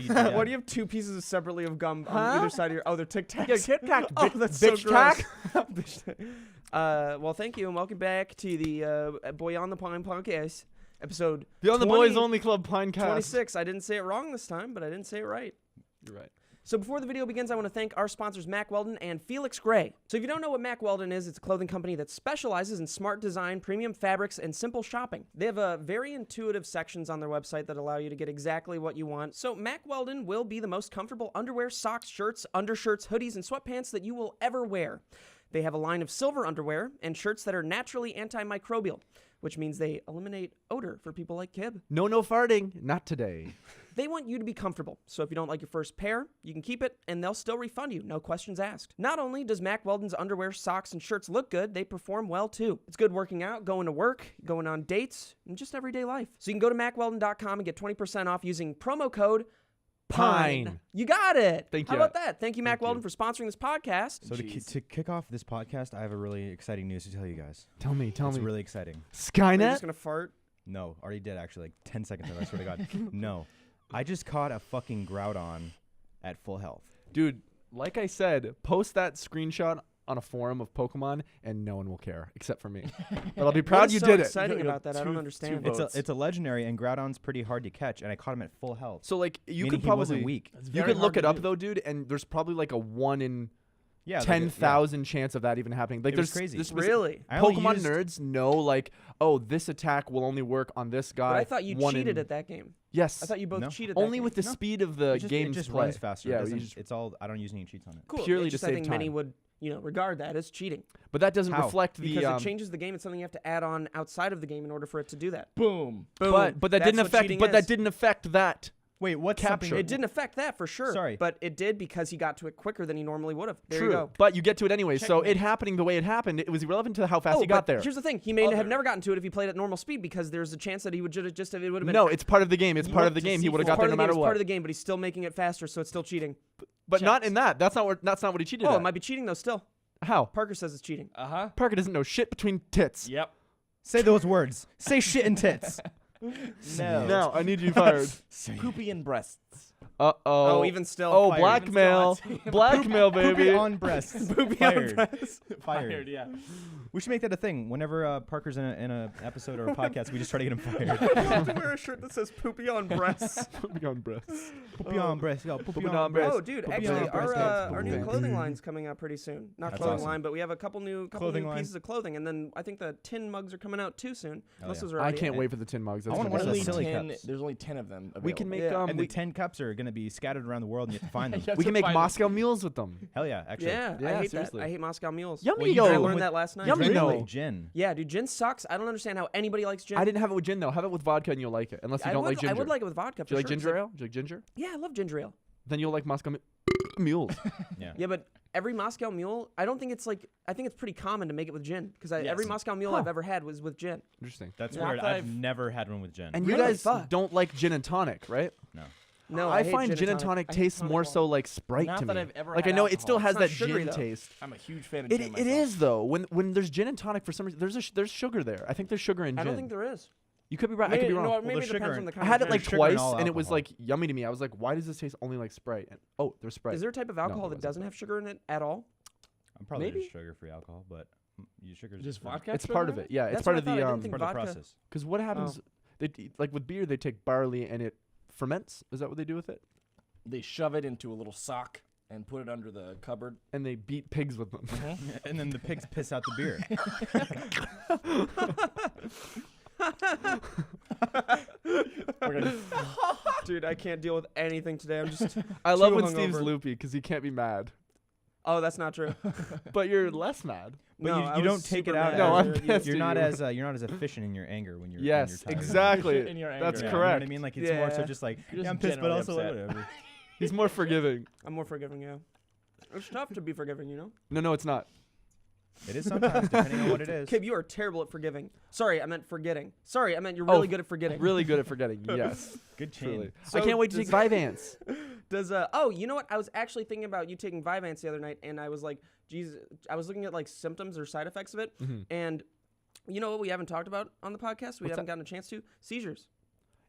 Why do you have 2 pieces separately of gum on either side of your? Oh, they're Tic Tacs. Yeah, Tic Tac. Oh, that's so bitch gross. Well, thank you and welcome back to the Boy on the Pine podcast, episode. Beyond the Boys Only Club Pinecast. 26. I didn't say it wrong this time, but I didn't say it right. You're right. So before the video begins, I want to thank our sponsors, Mack Weldon and Felix Gray. So if you don't know what Mack Weldon is, it's a clothing company that specializes in smart design, premium fabrics, and simple shopping. They have very intuitive sections on their website that allow you to get exactly what you want. So Mack Weldon will be the most comfortable underwear, socks, shirts, undershirts, hoodies, and sweatpants that you will ever wear. They have a line of silver underwear and shirts that are naturally antimicrobial, which means they eliminate odor for people like Kib. No farting. Not today. They want you to be comfortable, so if you don't like your first pair, you can keep it, and they'll still refund you, no questions asked. Not only does Mack Weldon's underwear, socks, and shirts look good, they perform well too. It's good working out, going to work, going on dates, and just everyday life. So you can go to MackWeldon.com and get 20% off using promo code PINE. You got it. Thank you. How about that? Thank you, Mack Weldon, for sponsoring this podcast. So to kick off this podcast, I have a really exciting news to tell you guys. Tell me. It's really exciting. Skynet? Are you just going to fart? No, already did actually, like 10 seconds ago, I swear to God. No. I just caught a fucking Groudon at full health. Dude, like I said, post that screenshot on a forum of Pokemon, and no one will care except for me. But I'll be proud you did it. What's so exciting about that? I don't understand. It's a legendary, and Groudon's pretty hard to catch, and I caught him at full health. So like you Meaning could probably he wasn't weak. You could look it up though, dude, and there's probably like a 1 in 10,000 chance of that even happening. Like there's crazy. Really? Pokemon nerds know like, oh, this attack will only work on this guy. But I thought you cheated at that game. Yes. I thought you both cheated. Only with the speed of the game. It just play. runs faster. Yeah, it's all. I don't use any cheats on it. Cool. Purely just to I save think time. many would, regard that as cheating. But that doesn't reflect because the it changes the game. It's something you have to add on outside of the game in order for it to do that. Boom. Boom. But that didn't affect. But that didn't affect that. Wait, what's capture? It didn't affect that for sure. Sorry, but it did because he got to it quicker than he normally would have. There True. you go. But you get to it anyway. So it happening the way it happened, it was irrelevant to how fast he got there. Here's the thing: he may have never gotten to it if he played at normal speed because there's a chance that he would just it would have been. No, it's part of the game. It's part of the game. He would have got there no matter what. It's part of the game, but he's still making it faster, so it's still cheating. But not in that. That's not what he cheated. Oh, at. it might be cheating though. Still. How? Parker says it's cheating. Parker doesn't know shit between tits. Yep. Say those words. Say shit and tits. No, I need you fired. Poopy and breasts. Oh, even still. Oh, fired. blackmail. Blackmail, baby. Poopy on breasts. Poopy Fired. on breasts. Fired. Yeah. We should make that a thing. Whenever Parker's in a episode or a podcast, we just try to get him fired. You have to wear a shirt that says "poopy on breasts." Poopy on breasts. Poopy on breasts. Yo, poopy on on breasts. Oh, dude, Poopy actually, on breasts. our new clothing line's coming out pretty soon. Not That's clothing awesome. line, but we have a couple new pieces of clothing, and then I think the tin mugs are coming out too soon. Unless those are I already can't out. wait for the tin mugs. That's I want gonna one be of so those fun. silly cups. There's only 10 of them available. We can make And the 10 cups are going to be scattered around the world, and you have to find them. we can make Moscow mules with them. Hell yeah, actually. Yeah, Yeah, I hate seriously. that. I hate Moscow mules. Yummy I yo. learned that last night. Yummy Drink no. it with gin. Yeah, dude, gin sucks. I don't understand how anybody likes gin. I didn't have it with gin though. Have it with vodka and you'll like it. Unless you don't like ginger. I would like it with vodka. Do you like for sure. ginger ale? Do you like ginger? Yeah, I love ginger ale. Then you'll like Moscow mules. Yeah. Yeah, but every Moscow mule, I don't think it's like. I think it's pretty common to make it with gin because every Moscow mule I've ever had was with gin. Interesting. That's Not weird. that I've never had one with gin. And Really? you guys Fuck. don't like gin and tonic, right? No. No, I hate find gin and tonic I hate tastes tonic more water. so like Sprite Not to that me. I've ever Like I had know it still alcohol. has It's that not sugary, gin though. taste. I'm a huge fan of It gin it myself. is though. When there's gin and tonic for some reason there's sugar there. I think there's sugar in gin. I don't think there is. You could be right. I could be wrong. No, Well, maybe it there's depends sugar on the in- kind I had of it like gin. sugar in twice, all and it was alcohol. like yummy to me. I was like, why does this taste only like Sprite? And, oh, there's Sprite. Is there a type of alcohol that doesn't have sugar in it at all? I'm probably Maybe? just sugar-free alcohol, but sugar's Just good. vodka? It's part of it. Yeah, it's That's part what of I thought. I the didn't think Part of the vodka. process. Because what happens? Like with beer, they take barley and it ferments. Is that what they do with it? They shove it into a little sock and put it under the cupboard. And they beat pigs with them. And then the pigs piss out the beer. Dude, I can't deal with anything today. I'm just. I love too when Steve's hungover. loopy because he can't be mad. Oh, that's not true. But you're less mad. But No, you, I you was don't take it super out. mad. No, I'm as- pissed you're at not you. as you're not as efficient in your anger when you're. Yes, when you're tired. exactly. In your That's anger. Yeah, correct. You know what I mean? Like it's more so Yeah. just like You're yeah, I'm just pissed, but generally also like, upset. whatever. He's more forgiving. I'm more forgiving, yeah. It's tough to be forgiving, you know? No, it's not. It is sometimes depending on what it is. Kib, you are terrible at forgiving. Sorry, I meant forgetting. Sorry, I meant you're really good at forgetting. Really good at forgetting. Yes. Good chain. Truly. So I can't wait to take Vyvanse. Does oh, you know what? I was actually thinking about you taking Vyvanse the other night, and I was like, Jesus, I was looking at like symptoms or side effects of it, and you know what we haven't talked about on the podcast? We haven't gotten a chance to? Seizures.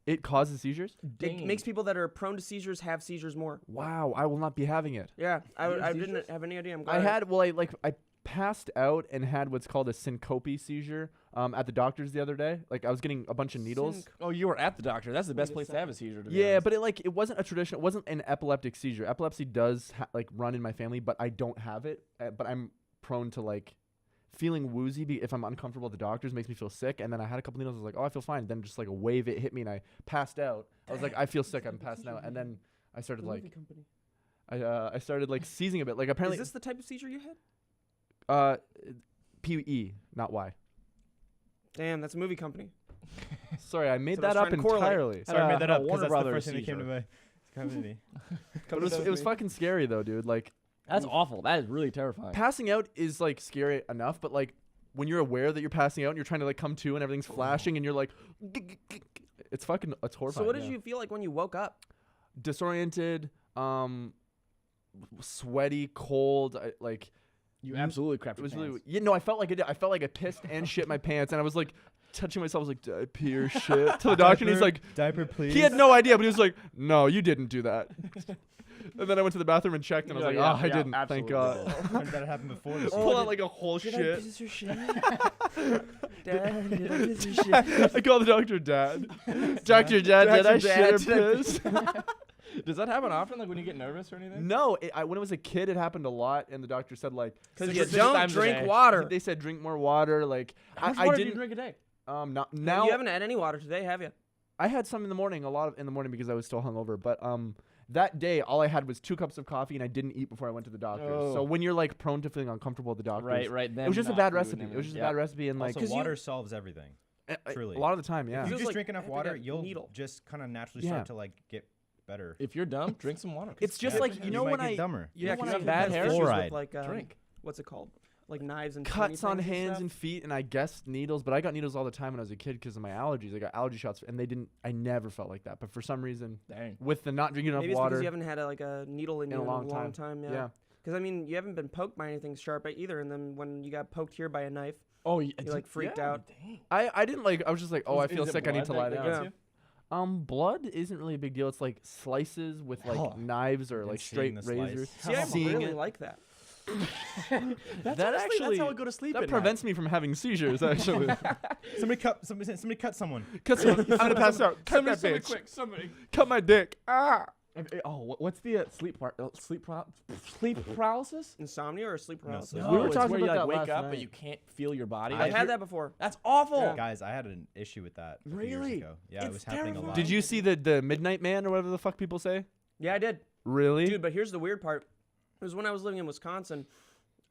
It causes seizures? It makes people that are prone to seizures have seizures more. Wow, I will not be having it. Yeah, I have didn't seizures? have any idea. I'm I glad. had I passed out and had what's called a syncope seizure at the doctor's the other day. Like I was getting a bunch of needles. Oh, you were at the doctor. That's the best place to have a seizure. To be Yeah, honest. but it wasn't a traditional. It wasn't an epileptic seizure. Epilepsy does run in my family, but I don't have it. But I'm prone to feeling woozy if I'm uncomfortable at the doctor's, makes me feel sick. And then I had a couple needles. I was like, oh, I feel fine. Then just a wave it hit me and I passed out. I was like, I feel sick. I'm passing out. And then I started I started seizing a bit. Like apparently Is this the type of seizure you had? PE, not Y. Damn, that's a movie company. Sorry, I made That's that what I was up trying to correlate. entirely. Sorry, I made that a up because Warner that's the Brothers first thing that came to seizure. my comedy. But it was fucking scary though, dude. That's awful. That is really terrifying. Passing out is scary enough, but when you're aware that you're passing out and you're trying to come to and everything's flashing and you're it's horrifying. So what did you feel like when you woke up? Disoriented, sweaty, cold, You absolutely crapped it your was pants. really I felt like I felt like I pissed and shit my pants and I was touching myself. I was like, did I pee or shit? To the doctor and he's like, diaper, please. he had no idea, but he was like, no, you didn't do that. And then I went to the bathroom and checked and I was Yeah, like, yeah, I yeah, didn't. absolutely. Thank God. When did that happen before? This Pull out a whole shit. your shit? Dad, did I piss your shit? I call the doctor Dad. Doctor Dad, did I shit or piss? Does that happen often? Like when you get nervous or anything? No, when I was a kid, it happened a lot, and the doctor said Because Six you or six don't times a drink day. water. they said drink more water. How much I water do you didn't drink a day? not No, now. you haven't had any water today, have you? I had some in the morning, in the morning because I was still hungover. But that day, all I had was 2 cups of coffee, and I didn't eat before I went to the doctor. Oh. So when you're prone to feeling uncomfortable at the doctor, Right. Then it was just a not bad food recipe. and It was just a everything. bad recipe, and Also, 'cause you- water solves everything. truly. a lot of the time, yeah. If you Feels just like drink I enough have to water, get you'll needle. just kind of naturally Yeah. start to get better. If you're dumb, drink some water. It's just Yeah. like You know might when get I dumber. you Yeah, know when because I bad have hair? issues Fluoride. with Drink. What's it called? Like knives and cuts on tiny things hands stuff? and feet, and I guess needles, but I got needles all the time when I was a kid because of my allergies. I got allergy shots, and I never felt like that. But for some reason, Dang. with the not drinking enough Maybe it's water, because you haven't had a needle in in you a long time. yeah. Because I mean, you haven't been poked by anything sharp either, and then when you got poked here by a knife, Oh, you freaked out. Dang. I didn't I was just like, oh, I feel Is it sick. I need to lie blood that down. gets Yeah. you? Blood isn't really a big deal. It's slices with Oh. knives or And straight seeing the slice. razors. See, I Seeing really it. like that. That's That honestly, actually- that's how I go to sleep. That at prevents me from having seizures. Actually, Somebody cut someone. cause I'm gonna pass out. Cut night. that bitch. Quick, somebody. Cut my dick. Ah. Oh, what's the sleep paralysis? Insomnia or sleep paralysis? sleep. No, We were it's talking where you about like that wake last up night. but you can't feel your body. I've Like, had you're- that before. That's awful. Yeah. Guys, I had an issue with that a few years Really? ago. Yeah, it It's was happening a terrifying. lot. Did you see the Midnight Man or whatever the fuck people say? Yeah, I did. Really? Dude, but here's the weird part. It was when I was living in Wisconsin,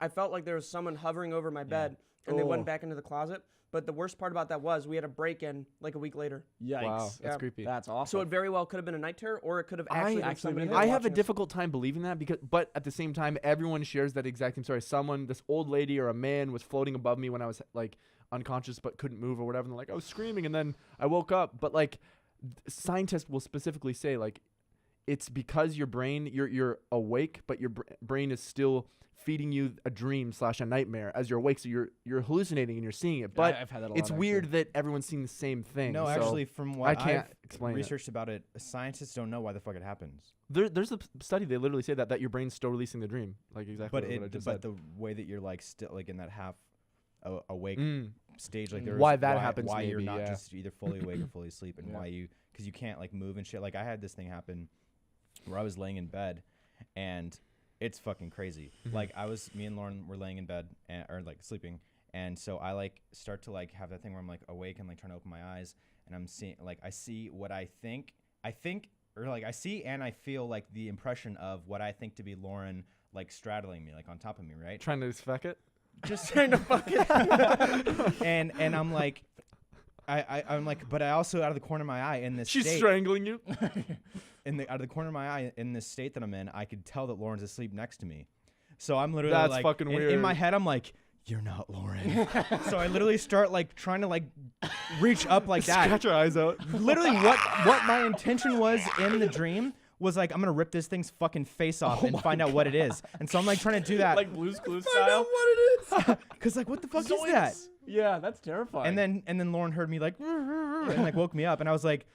I felt like there was someone hovering over my bed, and they Oh. went back into the closet. But the worst part about that was we had a break-in like a week later. Yikes. Wow, that's Yeah. creepy. That's awful. So it very well could have been a night terror, or it could have actually been actually somebody been there I have a watching us. difficult time believing that but at the same time, everyone shares that exact same story. This old lady or a man was floating above me when I was unconscious but couldn't move or whatever. And I was screaming and then I woke up. But scientists will specifically say it's because your brain, you're awake, but your brain is still feeding you a dream / a nightmare as you're awake. So you're hallucinating and you're seeing it. But I've had that a lot, it's weird that everyone's seeing the same thing. No, so actually, from what I can't I've explain it. researched about it, scientists don't know why the fuck it happens. There's a study. They literally say that your brain's still releasing the dream, exactly But what I just said. the way that you're still in that half awake stage, there's Why that happens why you're maybe, not yeah. just either fully awake or fully asleep, and Yeah. why because you can't move and shit. I had this thing happen where I was laying in bed, and it's fucking crazy. Me and Lauren were laying in bed or sleeping, and so I start to have that thing where I'm awake and trying to open my eyes, and I'm seeing I see what I see and I feel the impression of what I think to be Lauren straddling me on top of me, right? Trying to fuck it. Just trying to fuck it. and I'm I'm but I also out of the corner of my eye in this She's state, strangling you. out of the corner of my eye in this state that I'm in, I could tell that Lauren's asleep next to me. So I'm literally That's fucking in weird. my head I'm you're not Lauren. So I literally start trying to reach up that. Scratch your eyes out. Literally what my intention was in the dream was I'm gonna rip this thing's fucking face off and find out what it is. And so I'm trying to do that. like Blue's Clues style. what it is. Cause what the fuck is that? Yeah, that's terrifying. And then Lauren heard me and woke me up, and I was like,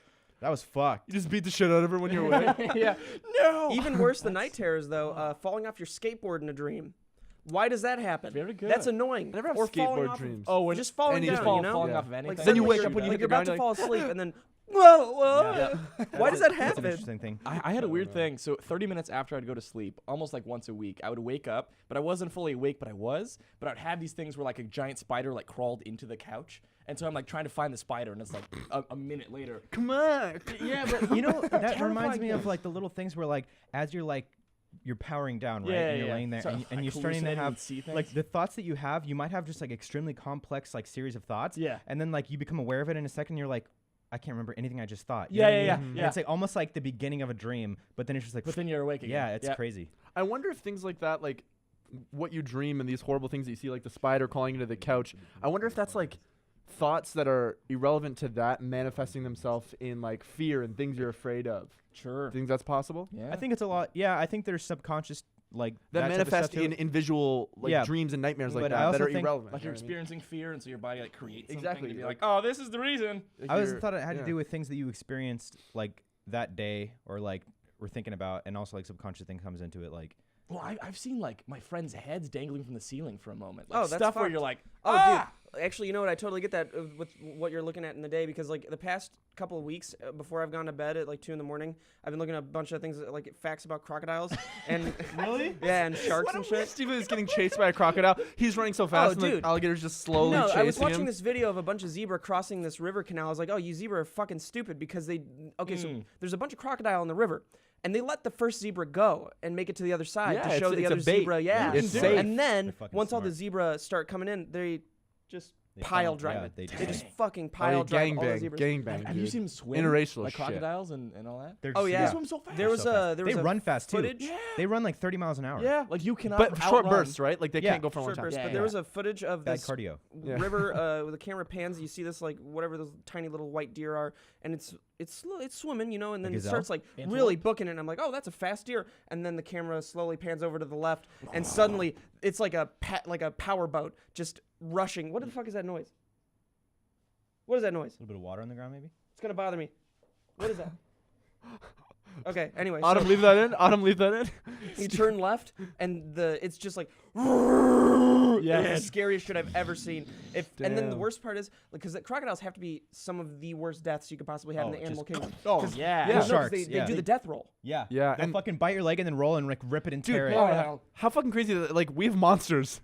That was fucked. You just beat the shit out of her when you're awake. Yeah. No. Even worse than night terrors, though, falling off your skateboard in a dream. Why does that happen? Very good. That's annoying. I never have or falling skateboard off dreams. Oh, when just falling any down, just you know? falling Yeah. off of anything. Like Then you suddenly wake up when you like hit you're the about to ground, fall asleep, and then whoa. Yeah. Why does that That's an happen? interesting thing. I had a weird thing. So 30 minutes after I'd go to sleep, almost like once a week, I would wake up, but I wasn't fully awake, but I was. But I'd have these things where like a giant spider like crawled into the couch. And so I'm like trying to find the spider, and it's like a minute later. Come on. Yeah, but You know, that Terrifying reminds me of things. like the little things where like as you're powering down, right? Yeah, And you're yeah. laying there, So, and like, you're starting to hallucinating have and see like things? the thoughts that you have. You might have just like extremely complex like series of thoughts. Yeah. And then like you become aware of it in a second. You're like, I can't remember anything I just thought. You Yeah, know what I yeah, mean? yeah, And yeah. It's like almost like the beginning of a dream, but then it's just like, But then you're awake again. yeah, it's crazy. I wonder if things like that, like what you dream and these horrible things that you see, like the spider crawling into the couch, I wonder if that's like thoughts that are irrelevant to that manifesting themselves in like fear and things you're afraid of. Sure. Think that's possible? Yeah. I think it's a lot. Yeah, I think there's subconscious like That type of manifest stuff to it. in visual like Yeah. dreams and nightmares like But I that also are think, irrelevant. like you you're know what I mean? experiencing fear, and so your body like creates something Exactly, to be like- like, oh, this is the reason. Like I always you're- thought it had yeah. to do with things that you experienced like that day or like were thinking about, and also like subconscious thing comes into it like. Well, I've seen like my friends' heads dangling from the ceiling for a moment. Like Oh, that's stuff where fucked. you're like, Oh, ah! dude. Actually, you know what? I totally get that with what you're looking at in the day, because like the past couple of weeks before I've gone to bed at like 2 a.m, I've been looking at a bunch of things like facts about crocodiles and Really? yeah, and sharks and shit. Steven is getting chased by a crocodile. He's running so fast, and dude. the alligator's just slowly No, chasing I was watching him. this video of a bunch of zebra crossing this river canal. I was like, oh, you zebra are fucking stupid because they. Okay, so there's a bunch of crocodile in the river. And they let the first zebra go and make it to the other side Yeah, to show it's the a other bait. zebra. Yeah, It's safe. and then They're fucking once all the smart. zebra start coming in, they just They pile funnel- drive yeah, it. they They just- just fucking pile drive all the zebras. Gangbang, Have you dude. seen them swim? Interracial like shit. crocodiles and all that? They're Oh just- yeah, They swim so fast. There was So fast. there was They a run fast too. footage. They run like 30 miles an hour. Yeah, like you cannot. But short outrun. bursts, right? Like they Yeah, can't go for a long Short time. burst, Yeah, but yeah, there yeah. was a footage of Bad this cardio. Yeah. river where the camera pans. You see this like whatever those tiny little white deer are, and it's swimming, you know, and then it gazelle? starts like really booking it. And I'm like, oh, that's a fast deer, and then the camera slowly pans over to the left, and suddenly it's like a power boat just rushing. What the fuck is that noise? What is that noise? A little bit of water on the ground, maybe. It's gonna bother me. What is that? Okay. Anyway, Autumn, so leave that in. Autumn, leave that in. you turn left, and it's just like. Yes. It's the scariest shit I've ever seen. And then the Damn. worst part is because the crocodiles have to be some of the worst deaths you could possibly have in the animal kingdom. Oh yeah. No, 'cause Sharks, they yeah. do the death roll. Yeah. Yeah, They'll and- fucking bite your leg and then roll and like rip it and tear it. How fucking crazy that like we have monsters.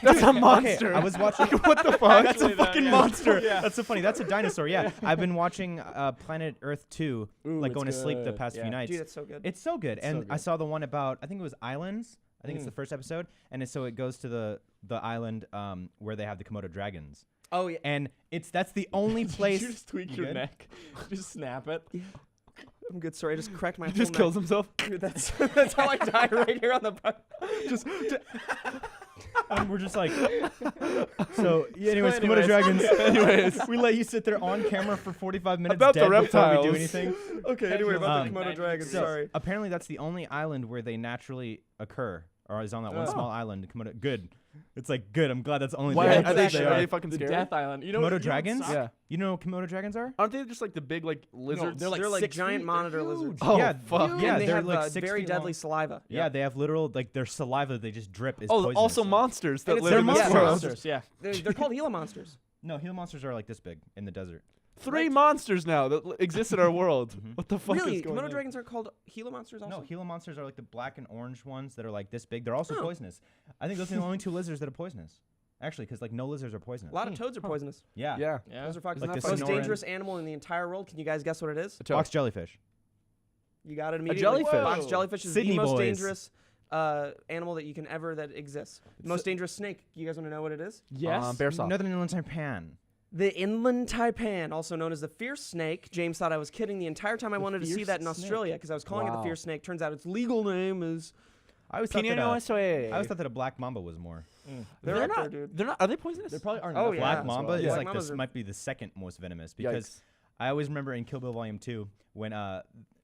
That's a monster. I was watching. What the fuck? That's a fucking yeah. monster. That's so funny. That's a dinosaur. Yeah. I've been watching Planet Earth 2, like it's going to sleep the good. past Yeah. few nights. Dude, that's so good. It's so good. And so I good. saw the one about, I think it was islands. I think it's the first episode. And so it goes to the island where they have the Komodo dragons. Oh yeah. And that's the only place. Did you just tweak You your good? neck? Just snap it. I'm good. Sorry, I just cracked my. He just whole kills himself. neck. Dude, that's how I die right here on the. Just And we're just like, so yeah, anyways, Komodo anyways. dragons. Anyways. We let you sit there on camera for 45 minutes About the dead before we do reptiles. anything. Okay. Anyway, about the Um, Komodo dragons. So Sorry. apparently that's the only island where they naturally occur, or is on that one Oh. small island. Komodo, good. It's like good. I'm glad that's only. Why the are they? island Are they they are. fucking The scary? Death Island. You know Komodo what dragons? sucks? Yeah. You know what Komodo dragons are? Aren't they just like the big like lizards? they're like They're like 6 giant feet. monitor They're lizards. Oh, yeah, fuck. Yeah, and they they're have like 6 very feet deadly long. saliva. Yeah, they have literal like their saliva. They just drip. Is Oh, poisonous. also monsters that And it's- live they're in this monsters. world. Monsters, yeah. They're called Gila monsters. No, Gila monsters are like this big in the desert. 3 monsters now that exist in our world. What the fuck Really? is going Komodo on? dragons are called Gila monsters also? No, Gila monsters are like the black and orange ones that are like this big. They're also Oh. poisonous. I think those are the only 2 lizards that are poisonous. Actually, because like no lizards are poisonous. A lot of toads are poisonous. Yeah. Yeah. Yeah. Those are fucking Like the most Sonoran- dangerous animal in the entire world. Can you guys guess what it is? A toad. Box jellyfish. You got it immediately. jellyfish. Box Whoa. jellyfish is Sydney the most boys. dangerous animal that you can ever that exists. The most dangerous snake. You guys want to know what it is? Yes. Bear saw. Northern Inland Taipan. The inland taipan, also known as the fierce snake. James thought I was kidding the entire time I wanted to see fierce that in snake. Australia because I was calling it the Wow. fierce snake. Turns out its legal name is. I always thought that. I I always thought that a black mamba was more. They're up not. there, dude. They're not. Are they poisonous? There probably aren't Oh, enough yeah. Black as mamba well. is Yeah. like Black this mambas are- might be the second most venomous because Yikes. I always remember in Kill Bill Volume 2 when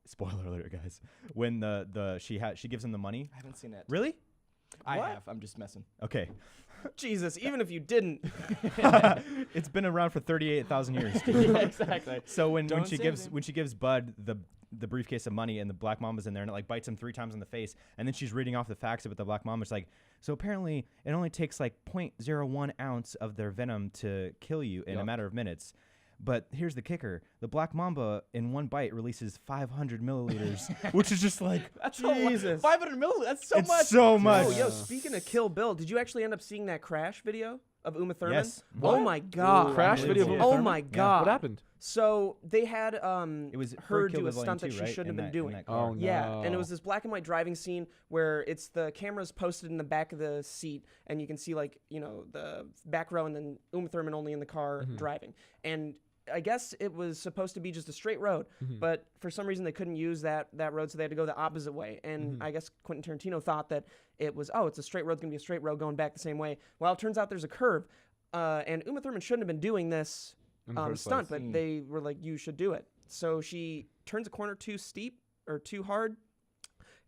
spoiler alert guys when she gives him the money. I haven't seen it. Really? I What? have. I'm just messing. Okay. Jesus, even if you didn't. It's been around for 38,000 years. Yeah, exactly. So when Don't she say gives anything. when she gives Bud the briefcase of money and the black mama's in there and it like bites him 3 times in the face and then she's reading off the facts about the black mama's like, so apparently it only takes like 0.01 ounce of their venom to kill you in a matter of minutes. But here's the kicker: the black mamba in one bite releases 500 milliliters, which is just like That's Jesus. 500 milliliters. That's so it's much. so much. Oh, yo, speaking of Kill Bill, did you actually end up seeing that crash video of Uma Thurman? Yes. Oh my God. Crash I video of didn't Uma see it. Oh Thurman? my Yeah. God. What happened? So they had It was her Kill do a Bill stunt Volume that 2, she shouldn't in have been that- in doing. that car. Oh, no. Yeah, and it was this black and white driving scene where it's the camera's posted in the back of the seat, and you can see like the back row, and then Uma Thurman only in the car driving. And I guess it was supposed to be just a straight road, but for some reason they couldn't use that road, so they had to go the opposite way. And I guess Quentin Tarantino thought that it was it's a straight road, it's gonna be a straight road going back the same way. Well, it turns out there's a curve, and Uma Thurman shouldn't have been doing this In the first stunt, place. but they were like, you should do it. So she turns a corner too steep or too hard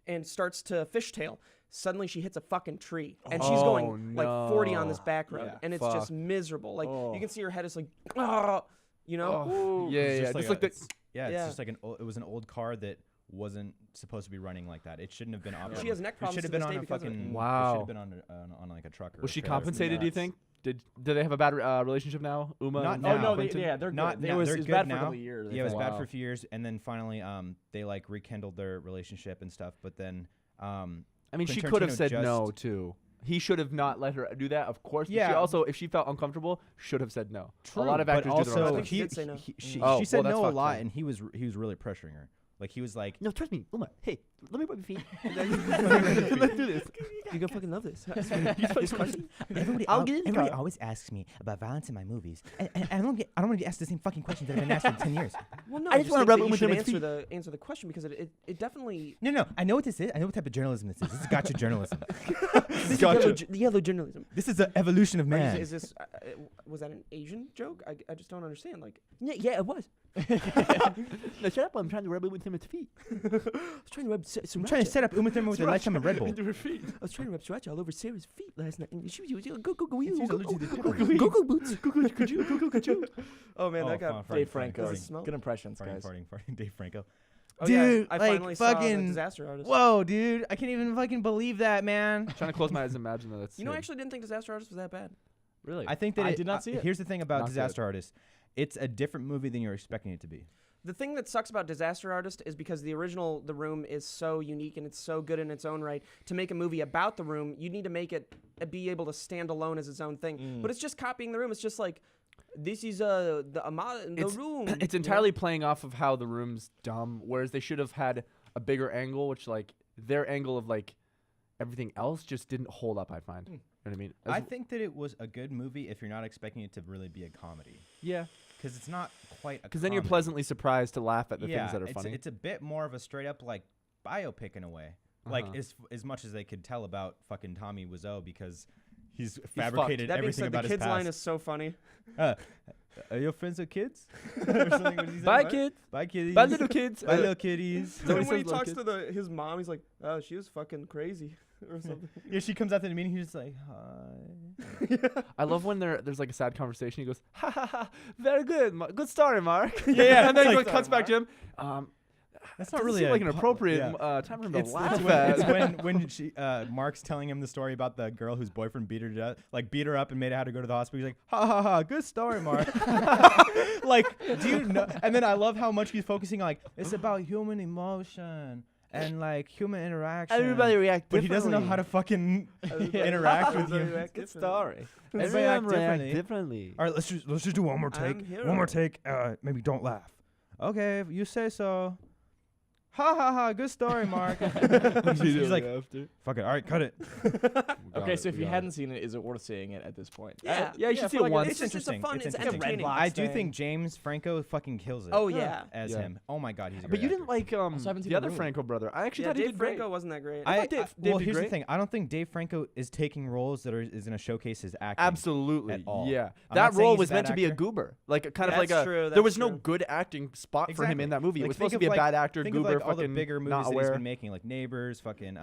and starts to fishtail. Suddenly she hits a fucking tree and she's going like 40 on this back road, Yeah. and it's just miserable. Like Oh. you can see her head is like, oh, Oh, yeah, It's yeah. just Just like like a- the. Yeah, it's Yeah. just like it was an old car that wasn't supposed to be running like that. It shouldn't have been operating. She has neck It problems should have to been this on day a because of it. fucking. Wow. It should have been on like a truck. Or Was a she trailer. compensated? Do you nuts. think? Do they have a bad relationship now? Uma. Not and now. Oh no, Quentin? they're Not good. now. It was They're it's good bad now. for a couple of years. Yeah, it was bad Wow. for a few years, and then finally, they like rekindled their relationship and stuff. But then, I mean, she Quentin could have Tarantino said just- no too. He should have not let her do that, of course. But she Yeah. also, if she felt uncomfortable, should have said no. True, a lot of but actors do the also wrong I think thing. she did say no. She Oh, said well, that's no a fucked lot, then. and he was really pressuring her. Like he was like, No, trust me, Uma. Hey, let me rub your feet. Let's do this. You're gonna fucking love this. everybody always asks me about violence in my movies, and I don't want to be asked the same fucking questions that I've been asked for 10 years. Well, no, I just wanna think rub that it you with should him answer with answer the question because it definitely No, I know what this is. I know what type of journalism this is. This is gotcha journalism. this is yellow journalism. This is the evolution of man. Is this was that an Asian joke? I just don't understand. Like yeah, it was. No, shut up! I'm trying to rub it with his feet. I was trying to rub I'm trying to set up Uma Thurman with a lifetime of Red Bull. Into her feet. I was trying to rub sriracha all over Sarah's feet last night. And she was go She's allergic to go peppers. go boots. Oh man, Oh, that got fun. Dave farting, Franco. farting. Smell? Good impressions, Farting, guys. farting, Dave Franco. Oh, yeah, Dude, I like, finally saw the fucking- Disaster Artist. Whoa, dude! I can't even fucking believe that, man. Trying to close my eyes and imagine that it's. You know, I him. actually didn't think Disaster Artist was that bad. really. I think that I did not see it. Here's the thing about Not Disaster Artist: it's a different movie than you're expecting it to be. The thing that sucks about Disaster Artist is because the original The Room is so unique and it's so good in its own right. To make a movie about The Room, you need to make it be able to stand alone as its own thing. But it's just copying The Room. It's just like this is the Room. It's you know? entirely playing off of how the room's dumb, whereas they should have had a bigger angle, which like their angle of like everything else just didn't hold up. I find. You know what I mean? I think that it was a good movie if you're not expecting it to really be a comedy, yeah, because it's not quite. because then you're comedy. pleasantly surprised to laugh at the Yeah, things that are it's funny. it's a bit more of a straight up like biopic in a way. Like Uh-huh. as much as they could tell about fucking Tommy Wiseau because he's fucked. fabricated That being everything said, the about his kids past. line is so funny. Are your friends with kids? Or something, what did he say? Bye, What? kids. Bye, kitties. Bye, little kids. Bye, little kitties. Nobody And when he says little talks kids. to his mom, he's like, "Oh, she was fucking crazy," or something. Yeah, she comes out to the meeting. He's just like, hi. I love when there's like a sad conversation. He goes, "Ha ha ha, very good, good story, Mark." Yeah, and then it's he like, cuts back to him. That's Doesn't not really seem like an a appropriate yeah. time for him to It's laugh when, at. it's when she Mark's telling him the story about the girl whose boyfriend beat her to death, like beat her up and made her have to go to the hospital. He's like, ha ha ha, good story, Mark. Like, do you know? And then I love how much he's focusing on like it's about human emotion and like human interaction. Everybody react but he doesn't know how to fucking interact with Everybody you. react Good differently. story. Everybody act Everyone react differently. differently. All right, let's just do one more take. I'm here. One more take. Maybe don't laugh. Okay, if you say so. Ha ha ha! Good story, Mark. He's like, fuck it. All right, cut it. Okay, so if you hadn't seen it, is it worth seeing it at this point? Yeah. Yeah, you should see for it like once. It's just it's interesting. fun. It's It's interesting. entertaining. I do think James Franco fucking kills it. Oh yeah. as Yeah. him. Oh my god, he's a But great you didn't actor. like Also haven't seen the The other Room. Franco brother. I actually Yeah, thought he Dave did great. Franco wasn't that great. I thought Dave well, did here's the great. thing. I don't think Dave Franco is taking roles that is going to showcase his acting. Absolutely. At all. Yeah. I'm not That saying role he's was a meant bad to be a actor. goober. Like a kind of That's like a true, there was that's no true. good acting spot for him Exactly. in that movie. It Like, was think supposed to of be a like- bad actor, think of goober, like all the fucking bigger movies not that he's aware. been making, like Neighbors, fucking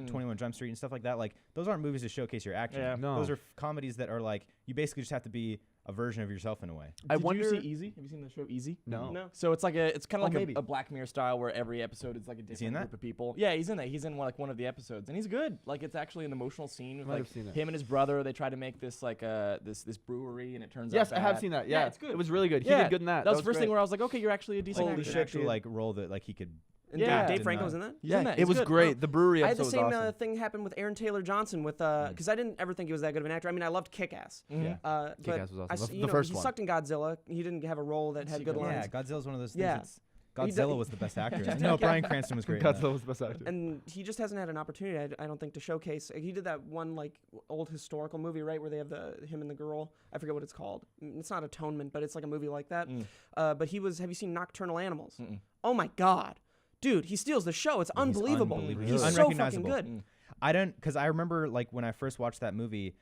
21 Jump Street and stuff like that. Like those aren't movies to showcase your acting. Yeah. No. Those are comedies that are like you basically just have to be a version of yourself in a way. I Did wonder. you see Easy? Have you seen the show Easy? No. No. So it's kind of like maybe. a Black Mirror style where every episode is like a he in different that? group of people. Yeah, he's in that. He's in one of the episodes, and he's good. Like it's actually an emotional scene with Might like have seen it. him and his brother. They try to make this like this brewery, and it turns Yes, out I have bad. seen that. Yeah, Yeah, it's good. It was really good. He Yeah, did good in that. That was the first great. thing where I was like, okay, you're actually a decent Holy actor. shit! Actual like role that like he could. And Yeah. Dave Did Franco's not. in that. He's in Yeah, that. it He's was good. great. The brewery I had episode the was same awesome. thing happen with Aaron Taylor Johnson with because I didn't ever think he was that good of an actor. I mean, I loved Kick-Ass. Yeah. But Kick-Ass was I awesome. s- The you know, first he one. sucked in Godzilla. He didn't have a role that had good Secret lines. Yeah, Godzilla's one of those things. Yeah. That's, He Godzilla d- was the best actor. No, Bryan Cranston was great. in that. Godzilla was the best actor. And he just hasn't had an opportunity, I don't think, to showcase. He did that one like old historical movie, right, where they have him and the girl. I forget what it's called. It's not Atonement, but it's like a movie like that. But he was. Have you seen Nocturnal Animals? Oh my God, dude, he steals the show. It's Yeah, he's unbelievable. unbelievable. He's He's so fucking unrecognizable. good. I don't, because I remember like when I first watched that movie,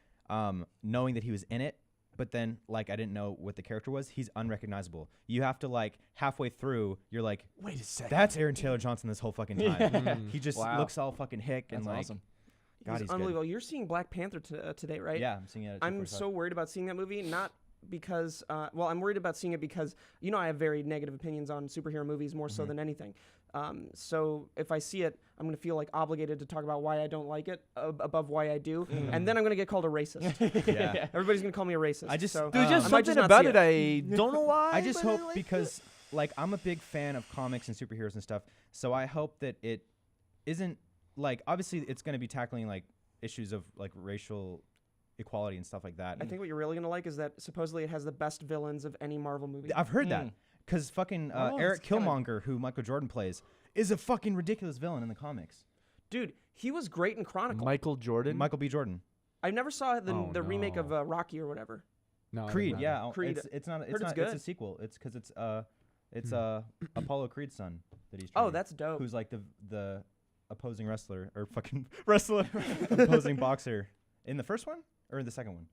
knowing that he was in it, but then like I didn't know what the character was. He's unrecognizable. You have to like halfway through, you're like, Wait a second. that's Aaron Taylor Johnson this whole fucking time. He just Wow. looks all fucking hick and That's like, awesome. God, He's he's unbelievable. You're seeing Black Panther today, right? Yeah, I'm seeing it. At I'm 2:45. so worried about seeing that movie, not because, I'm worried about seeing it because, I have very negative opinions on superhero movies more so than anything. So if I see it, I'm going to feel like obligated to talk about why I don't like it above why I do. And then I'm going to get called a racist. Yeah. Everybody's going to call me a racist. I just- so, There's I just might something not about see it. I don't know why. I just but hope like because like I'm a big fan of comics and superheroes and stuff, so I hope that it isn't like obviously it's going to be tackling like issues of like racial equality and stuff like that. I think what you're really going to like is that supposedly it has the best villains of any Marvel movie. I've heard that because fucking Oh, Eric it's kinda- Killmonger, who Michael Jordan plays, is a fucking ridiculous villain in the comics. Dude, he was great in Chronicle. Michael Jordan. Michael B. Jordan, I never saw the Oh, remake of no. Rocky or whatever. No, I Creed. didn't Yeah, know Creed. It's not. It's Heard it's not. good. It's a sequel. It's because it's Apollo Creed's son that he's. Oh, training, that's dope. who's like the opposing wrestler or fucking wrestler, opposing boxer in the first one or in the second one.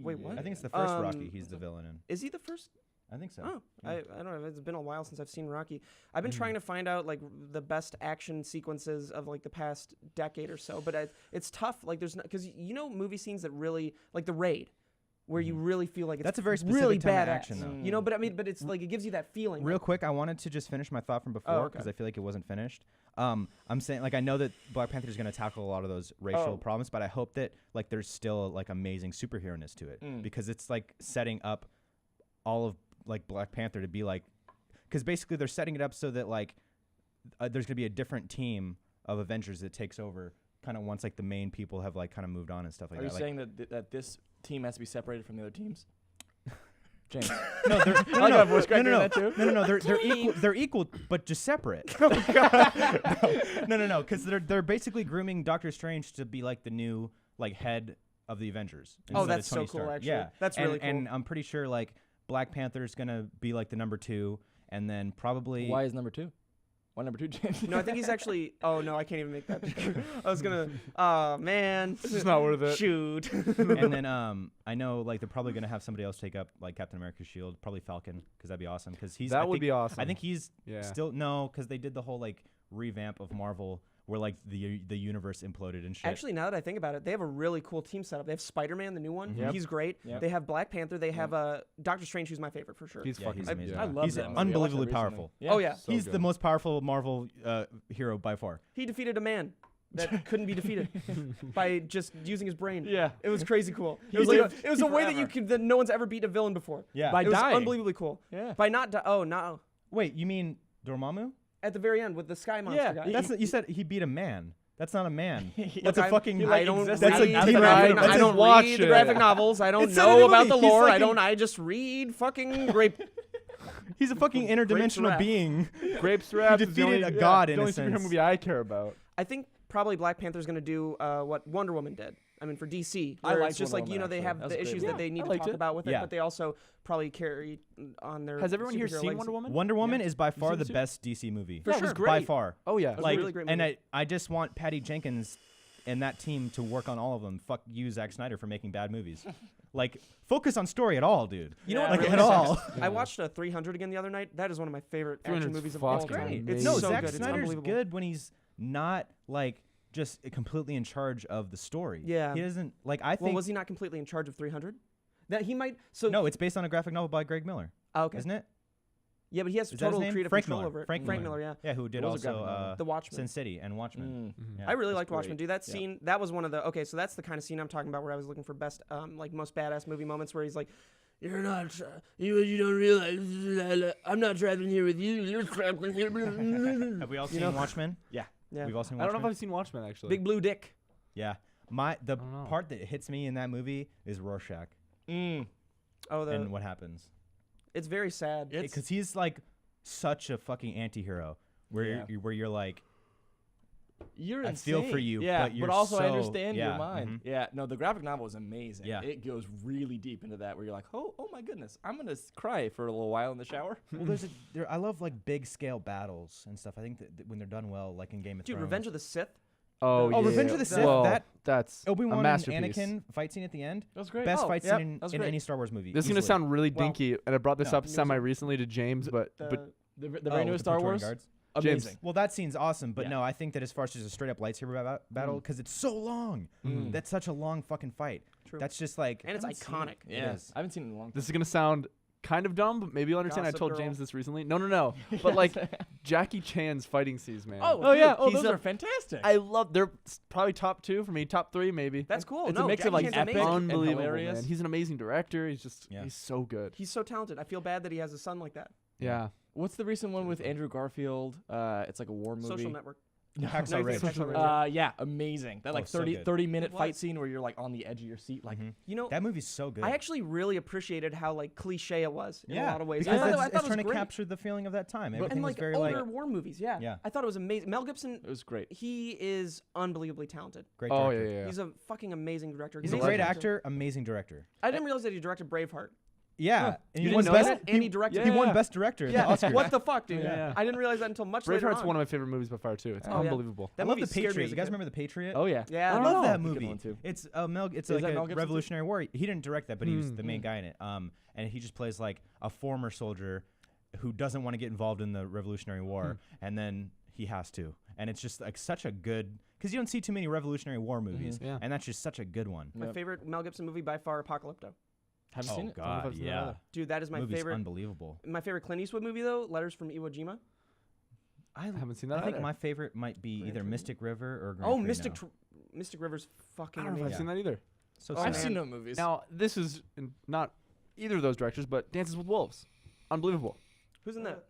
Wait, what? I think it's the first Rocky. Um, He's the villain in. Is he the first? I think so. Oh, Yeah. I don't know. It's been a while since I've seen Rocky. I've been trying to find out like the best action sequences of like the past decade or so, but it's tough. Like there's not because movie scenes that really like The Raid, where you really feel like it's That's a very specific really type of badass. action, though. But it's like it gives you that feeling. Real quick, I wanted to just finish my thought from before okay. because I feel like it wasn't finished. I'm saying like I know that Black Panther is going to tackle a lot of those racial problems, but I hope that like there's still like amazing superhero-ness to it because it's like setting up all of like Black Panther to be like, because basically they're setting it up so that like there's going to be a different team of Avengers that takes over kind of once like the main people have like kind of moved on and stuff like Are that. you Like, saying that this team has to be separated from the other teams? James. no, they're, I like that voice crack doing that too. no, they're equal, but just separate. No, because they're basically grooming Doctor Strange to be like the new like head of the Avengers. Oh, instead of that's so Tony cool, Stark. actually. Yeah, That's really cool. And I'm pretty sure like Black Panther is gonna be like the number 2, and then probably Why is number 2? Why number 2, James? No, I think he's actually. Oh no, I can't even make that. I was gonna. Oh man, It's not worth it. shoot. and then I know like they're probably gonna have somebody else take up like Captain America's shield, probably Falcon, because that'd be awesome. Because he's That I would think- be awesome. I think he's Yeah. still no, because they did the whole like revamp of Marvel where like the universe imploded and shit. Actually, now that I think about it, they have a really cool team setup. They have Spider-Man, the new one. Yep. He's great. Yep. They have Black Panther. They have Doctor Strange, who's my favorite for sure. He's Yeah, fucking he's amazing. yeah. I love He's that movie. I watched that unbelievably recently. powerful. Oh yeah, So He's good. the most powerful Marvel hero by far. he defeated a man that couldn't be defeated by just using his brain. Yeah. It was crazy cool. It He was like lived it was a way that forever. that no one's ever beat a villain before. Yeah. By It was dying. unbelievably cool. Yeah. By not oh no, Wait, you mean Dormammu? at the very end with the sky monster Yeah, guy. That's you said he beat a man. That's not a man. Look, That's a I'm- fucking. I don't exists read That's a the demon. graphic, That's I a don't watch read the it. graphic novels. I don't It's not in know the about movie. the He's lore. like I an- don't. I just read fucking grape. He's a fucking interdimensional giraffe. being. Grapes Wrapped is the defeated only, a god in the a only superhero sense. movie I care about. I think probably Black Panther's gonna do what Wonder Woman did. I mean, for DC, I where liked it's just Wonder like Woman, they actually. have That was the a great issues movie. that they need I to liked talk it. about with it, Yeah. but they also probably carry on their. Has everyone here superhero seen legacy. Wonder Woman? Wonder Woman is by far seen the it too? best DC movie. For Yeah, it was sure. By great. far. Oh yeah. was a Like, really great and movie. I just want Patty Jenkins and that team to work on all of them. Fuck you, Zack Snyder, for making bad movies. Like, focus on story at all, dude. You know what? Like, really at all. sucks? I watched 300 again the other night. That is one of my favorite action 300's movies of all fucking time. amazing. It's No, so Zack good. It's Snyder's unbelievable. good when he's not like just completely in charge of the story. Yeah. He doesn't like. I Well, think was he not completely in charge of 300? That he might. So no. It's based on a graphic novel by Greg Miller, Oh, okay. isn't it? Yeah, but he has Is that his total name? creative Frank control Miller. over it. Frank Miller, yeah. Yeah, who did What was the also graphic novel? The Watchmen. Sin City and Watchmen. Yeah. I really That's liked Watchmen, great. dude. That Yeah. scene, that was one of the so that's the kind of scene I'm talking about where I was looking for best, like most badass movie moments where he's like, "You're not, you don't realize I'm not traveling here with you. You're traveling here." Have we all seen Watchmen? Yeah. Yeah. We've all seen I Watchmen. don't know if I've seen Watchmen actually. Big blue dick. Yeah. The don't know. part that hits me in that movie is Rorschach Oh, and what happens. it's very sad. Because he's like such a fucking anti-hero where you're like, You're I insane. feel for you, yeah, but you're also I so- understand yeah, your mind. mhm. Yeah, no, the graphic novel is amazing. Yeah. It goes really deep into that where you're like, oh my goodness, I'm gonna cry for a little while in the shower. well, I love like big scale battles and stuff. I think that when they're done well, like in Game of Dude, Thrones. Revenge of the Sith. Oh, Oh, yeah. Revenge of the Sith, Well, that- that's a Obi-Wan and masterpiece. Anakin fight scene at the end. That was great. Best Oh, fight yeah, scene that was in great. any Star Wars movie. This is gonna easily. sound really Well, dinky, and I brought this no, up it was semi recently to James, but The very Oh, newest with the Star Praetorian Wars, Guards? James. amazing. Well, that scene's awesome, but Yeah. no, I think that as far as just a straight up lightsaber battle, because it's so long. That's such a long fucking fight. True. That's just like, And it's I haven't seen iconic. it. Yeah, It is. I haven't seen it in a long time. this is gonna sound kind of dumb, but maybe you'll understand. Gossip I told Girl. James this recently. No. But like Jackie Chan's fighting scenes, man. Oh yeah, He's those a- are fantastic. I love. They're probably top 2 for me, top 3 maybe. That's cool. It's no, a mix of Jackie like Chan's epic amazing. and Unbelievable, hilarious. man. He's an amazing director. Yeah. He's so good. He's so talented. I feel bad that he has a son like that. Yeah. What's the recent one with Andrew Garfield? It's like a war movie. Social Network. Hacksaw No, Ridge. Hacksaw Ridge, yeah. Yeah, amazing. That like so 30 good. 30-minute What? fight scene where you're like on the edge of your seat, like You know, That movie's so good. I actually really appreciated how like cliche it was in a lot of ways. Because I thought, it's, I thought it's it trying was to great. capture the feeling of that time. Everything And was like very older like war movies, yeah. Yeah. I thought it was amazing. Mel Gibson, it was great. he is unbelievably talented. great Oh director. yeah. He's a fucking amazing director. He's a Amazing great actor, amazing director. I didn't realize that he directed Braveheart. Yeah, and You he won didn't know best. that? And he directed He won Yeah. best director. Yeah, at the Oscars. what the fuck, dude? Yeah. I didn't realize that until much later Braveheart's on. one of my favorite movies by far too. It's Oh, yeah. unbelievable. That I love movie the scared me Patriot. as a You guys kid. remember the Patriot? Oh yeah. Yeah, I I love know. that Good movie. one, too. It's Mel. It's Is like that a Mel Gibson, too? Revolutionary War. He didn't direct that, but he was the main guy in it. And he just plays like a former soldier who doesn't want to get involved in the Revolutionary War, and then he has to. And it's just like such a good, because you don't see too many Revolutionary War movies, Yeah. and that's just such a good one. My Yep. favorite Mel Gibson movie by far, Apocalypto. Haven't seen it. God, I've seen that yeah. either. Dude, that is my Movie's favorite. unbelievable. My favorite Clint Eastwood movie though, Letters from Iwo Jima. I haven't seen that I think either. my favorite might be Gran either Torino? Mystic River or Gran Oh, Torino. Mystic River's fucking I don't know if I've amazing. seen that either. So Oh, sad. I've man. seen no movies. Now this is not either of those directors, but Dances with Wolves, unbelievable. Who's in that?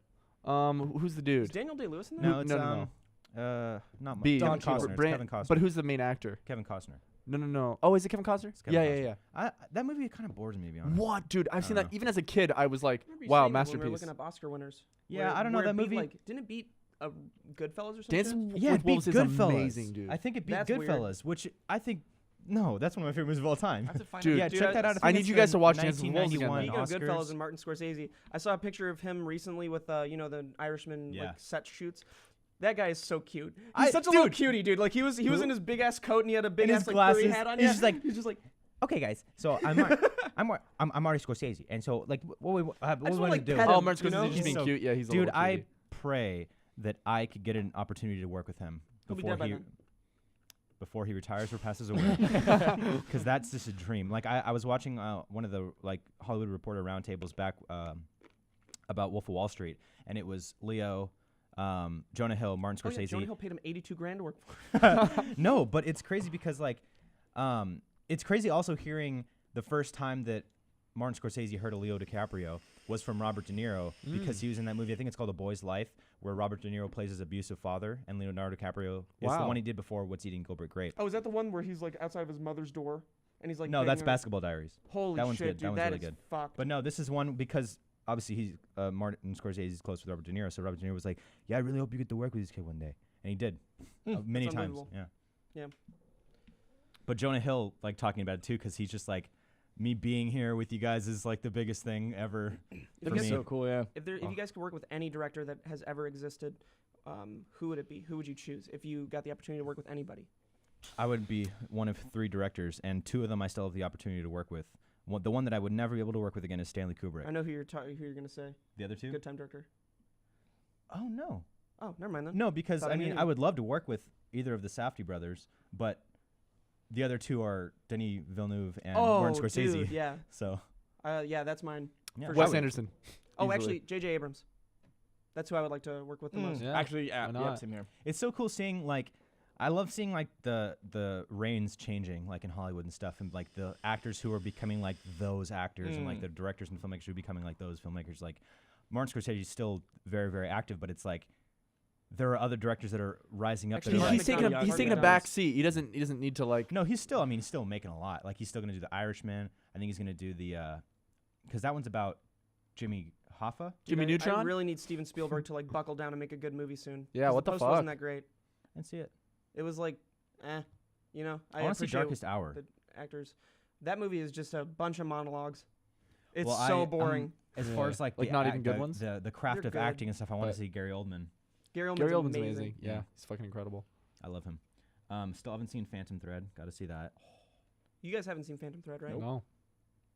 Who's the Is dude? Daniel Day-Lewis in that? No, it's No. not B. Kevin Don Costner. Cheadle. It's Bran- Kevin Costner. But who's the main actor? Kevin Costner. No. Oh, is it Kevin Costner? Kevin Yeah, Costner. yeah, yeah. That movie kind of bores me, to be honest. What, dude? I've I seen don't that. know. Even as a kid, I was like, I remember you wow, saying that when we were masterpiece. looking up Oscar winners. Yeah, Where- I don't know where that it beat, movie. Like, didn't it beat Goodfellas or something? Dances Yeah, with it beat Wolves is Goodfellas. amazing, dude. I think it beat That's weird. Goodfellas, which I think that's one of my favorite movies of all time. I have to find Dude, yeah, Dude, check that out. I think need it's you guys the to watch Dances with Wolves again, 1991 Speaking of Goodfellas Oscars. and Martin Scorsese, I saw a picture of him recently with the Irishman Yeah. like set shoots. That guy is so cute. He's I- such a little dude. cutie, dude. Like he was in his big ass coat and he had a big And ass his like furry glasses. hat on. He's Yeah. just like- he's just like Okay, guys. So I'm Marty Scorsese, and so like what we just want wanna, to like, do? pet Oh, him, Martin you know? Scorsese just He's being so- cute. Yeah, he's a Dude, little I cutie. pray that I could get an opportunity to work with him He'll be dead by then. before he retires or passes away, because that's just a dream. Like I was watching one of the like Hollywood Reporter roundtables back about Wolf of Wall Street, and it was Leo, Jonah Hill, Martin Oh, yeah, Scorsese. Jonah Hill paid him $82,000 to work for. No, but it's crazy because like, it's crazy also hearing the first time that Martin Scorsese heard of Leo DiCaprio was from Robert De Niro because he was in that movie. I think it's called A Boy's Life, where Robert De Niro plays his abusive father, and Leonardo DiCaprio is the Wow. one he did before What's Eating Gilbert Grape. Oh, is that the one where he's like outside of his mother's door and he's like? No, begging that's her- Basketball Diaries. Holy That one's shit, good. That dude, one's that really is good. fucked. But no, this is one because obviously he's Martin Scorsese is close with Robert De Niro, so Robert De Niro was like, "Yeah, I really hope you get to work with this kid one day," and he did many That's times. unbelievable. Yeah. Yeah. But Jonah Hill like talking about it too because he's just like, me being here with you guys is like the biggest thing ever for guys me. so cool, yeah. If you guys could work with any director that has ever existed, who would it be? Who would you choose if you got the opportunity to work with anybody? I would be one of 3 directors, and 2 of them I still have the opportunity to work with. The one that I would never be able to work with again is Stanley Kubrick. I know who you're gonna say. The other 2? Good Time Director. Oh no. Oh, never mind then. No, because Thought I I mean knew. I would love to work with either of the Safdie brothers, but the other 2 are Denis Villeneuve and Martin Scorsese. Dude, yeah. So Yeah, that's mine. yeah, For Wes sure. Anderson. Oh, Easily. actually, J.J. Abrams. That's who I would like to work with the most. Yeah, Actually, why yeah, not? same here. it's so cool seeing like I love seeing like the reigns changing like in Hollywood and stuff, and like the actors who are becoming like those actors and like the directors and filmmakers who are becoming like those filmmakers. Like Martin Scorsese is still very, very active, but it's like there are other directors that are rising up. Actually, that are He's like, taking McDonagh- a, he's taking a McDonald's. back seat. He doesn't need to like. no, he's still making a lot. Like he's still gonna do The Irishman. I think he's gonna do the because that one's about Jimmy Hoffa. Jimmy Dude, I Neutron. really need Steven Spielberg to like buckle down and make a good movie soon. Yeah, 'Cause what the Post fuck? wasn't that great. And see it. It was like, you know. I want to see appreciate Darkest Hour. the actors. That movie is just a bunch of monologues. It's Well, so I'm- boring. As far Yeah. as like Like the not even good the- ones? the craft They're of good, acting and stuff. I want but- to see Gary Oldman. Gary Oldman's, Gary Oldman's amazing. amazing. Yeah, Yeah. he's fucking incredible. I love him. Still haven't seen Phantom Thread. Got to see that. You guys haven't seen Phantom Thread, right? No.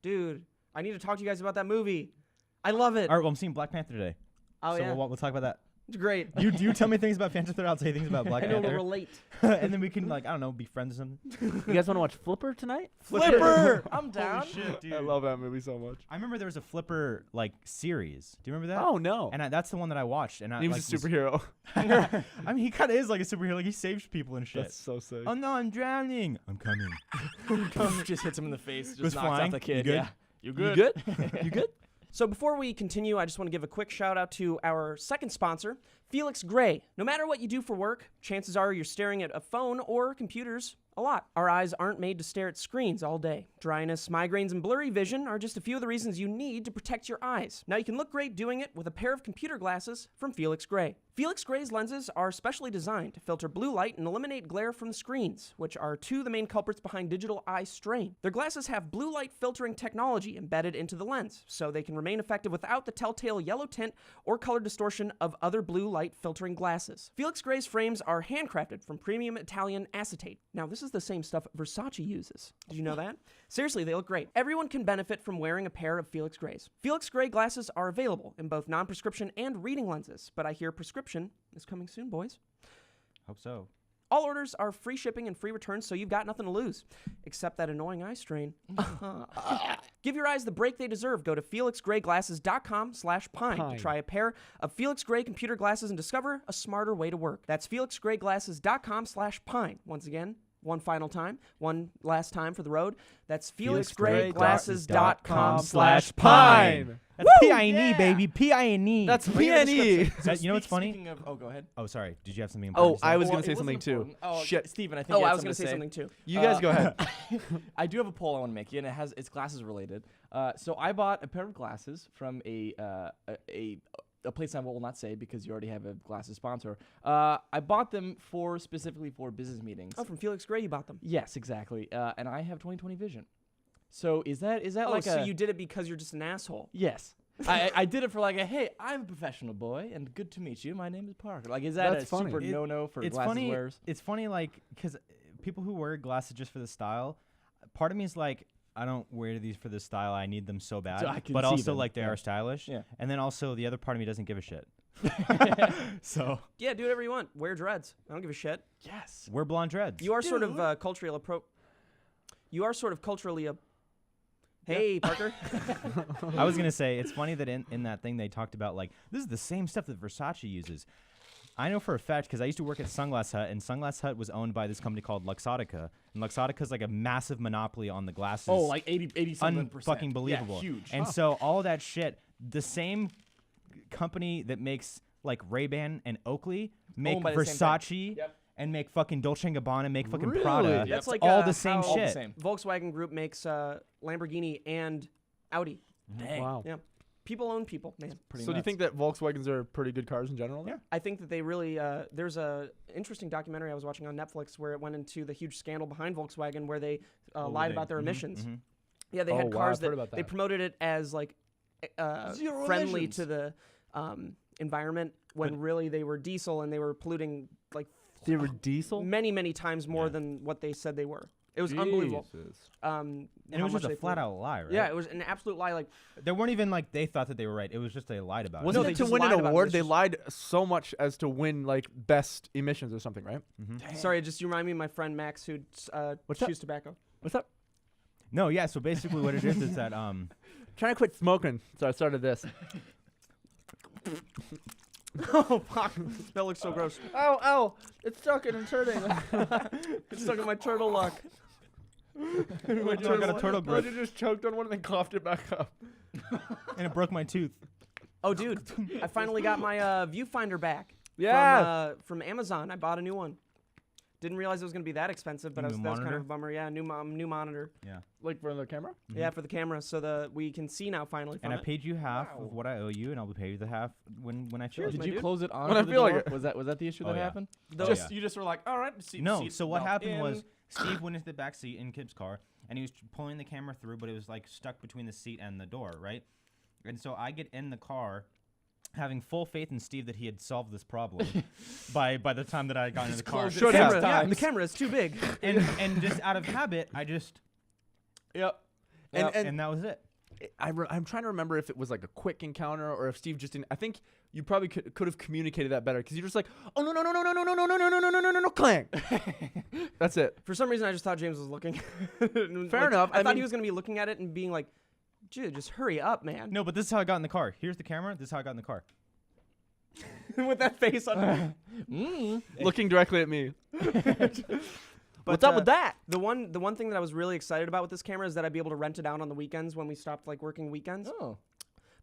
Dude, I need to talk to you guys about that movie. I love it. All right, well, I'm seeing Black Panther today. Oh so yeah, we'll talk about that. it's great. You tell me things about Phantom Thread. I'll tell you things about Black I know to Panther. relate. And then we can like I don't know, be friends or something. You guys want to watch Flipper tonight? Flipper! I'm down. Holy shit, dude. I love that movie so much. I remember there was a Flipper like series. Do you remember that? Oh no. And that's the one that I watched. And I he was like, a superhero. I mean, he kind of is like a superhero. Like he saves people and shit. That's so sick. Oh no, I'm drowning. I'm coming. Just hits him in the face. Just Goes knocks flying. out the kid. You good? Yeah. You good? You good? You good? So before we continue, I just want to give a quick shout out to our second sponsor, Felix Gray. No matter what you do for work, chances are you're staring at a phone or computers a lot. Our eyes aren't made to stare at screens all day. Dryness, migraines, and blurry vision are just a few of the reasons you need to protect your eyes. Now you can look great doing it with a pair of computer glasses from Felix Gray. Felix Gray's lenses are specially designed to filter blue light and eliminate glare from the screens, which are 2 of the main culprits behind digital eye strain. Their glasses have blue light filtering technology embedded into the lens, so they can remain effective without the telltale yellow tint or color distortion of other blue light filtering glasses. Felix Gray's frames are handcrafted from premium Italian acetate. Now, this is the same stuff Versace uses. Did you know that? Seriously, they look great. Everyone can benefit from wearing a pair of Felix Grays. Felix Gray glasses are available in both non-prescription and reading lenses, but I hear prescription is coming soon, boys. Hope so. All orders are free shipping and free returns, so you've got nothing to lose, except that annoying eye strain. Give your eyes the break they deserve. Go to felixgrayglasses.com/pine to try a pair of Felix Gray computer glasses and discover a smarter way to work. That's felixgrayglasses.com/pine. Once again, one final time, one last time for the road. That's felixgrayglasses.com/pine. That's P-I-N-E, baby. P-I-N-E. That's Look at the P&E. You know what's funny? Speaking of, oh, go ahead. Oh, sorry. Did you have something Oh, important to say? I was Well, gonna it say wasn't something too. important. Oh, Shit. Steven, I think Oh, you had I was going to something say something too. You guys go ahead. I do have a poll I want to make, and it's glasses related. So I bought a pair of glasses from a place I will not say because you already have a glasses sponsor. I bought them specifically for business meetings. Oh, from Felix Gray you bought them. Yes, exactly. And I have 20/20 vision. So is that Oh, like so a you did it because you're just an asshole. yes? I did it for like a hey, I'm a professional boy, and good to meet you. My name is Parker. Like, is that That's a funny. super no for It's glasses funny. wearers? It's funny, like, because people who wear glasses just for the style, part of me is like, I don't wear these for the style. I need them so bad. So I can but see also, them, like, they yeah. are stylish. Yeah. And then also, the other part of me doesn't give a shit. So Yeah, do whatever you want. Wear dreads. I don't give a shit. Yes. we're blonde dreads. You are sort of culturally You are sort of culturally Hey, Parker. I was gonna say it's funny that in that thing they talked about like this is the same stuff that Versace uses. I know for a fact because I used to work at Sunglass Hut, and Sunglass Hut was owned by this company called Luxottica, and Luxottica is like a massive monopoly on the glasses. Oh, like 80 something percent. Unfucking believable. Yeah, huge. And so all that shit, the same company that makes like Ray-Ban and Oakley make Owned by the same thing. Versace Yep. and make fucking Dolce & Gabbana, make fucking Really? Prada. Yep. That's like all the same how All the shit. same. Volkswagen Group makes Lamborghini and Audi. Dang. Wow. Yeah. People own people, man. Pretty So do you nuts. think that Volkswagens are pretty good cars in general? Yeah. I think that they really there's a interesting documentary I was watching on Netflix where it went into the huge scandal behind Volkswagen where they lied about their emissions. Yeah, they Oh, had wow, cars I've heard that about they that. promoted it as like Zero friendly emissions. to the environment when really they were diesel and they were polluting like They were diesel. many times more than what they said they were. It was unbelievable. And it how was much just a they flat flew. out lie, right? Yeah, it was an absolute lie. Like, They weren't even like they thought that they were right. It was just they lied about Wasn't No, it they to just win an lied about it. award? It's They just- lied so much as to win like best emissions or something, right? sorry, just you remind me of my friend Max who What's that? chews tobacco. What's up? No, yeah. So basically, what it is that Trying to quit smoking, so I started this. Oh fuck, that looks so gross. Ow! It's stuck and it's hurting. It's stuck in my turtle lock. I got a turtle Oh, grip you just choked on one and then coughed it back up. and it broke my tooth. Oh, dude, I finally got my viewfinder back. Yeah. From Amazon. I bought a new one. Didn't realize it was gonna be that expensive, but New that was kind monitor? of a bummer. Yeah, new monitor. Yeah. Like for the camera? Yeah, for the camera, so we can see now finally. From And I it. paid you half Wow. of what I owe you, and I'll pay you the half when I feel Cheers, it. my Did you dude. close it on When I for the feel like door? it. Was that the issue Oh, that yeah. happened? The- Just- You just were like, all right. No, so what happened was Steve went into the back seat in Kip's car, and he was pulling the camera through, but it was like stuck between the seat and the door, right? And so I get in the car, having full faith in Steve that he had solved this problem by the time that I got into the car. closed it Should six have. camera, yeah, the times. camera is too big. And just out of habit, I just Yep. and that was it. I'm trying to remember if it was like a quick encounter or if Steve just didn't. I think you probably could have communicated that better because you're just like, oh no, clang. That's it. For some reason, I just thought James was looking. Fair enough. I I thought he mean- was gonna be looking at it and being like, "Dude, just hurry up, man." No, but this is how I got in the car. Here's the camera. This is how I got in the car. With that face on. Looking directly at me. But, What's up with that? The one thing that I was really excited about with this camera is that I'd be able to rent it out on the weekends when we stopped like working weekends. Oh.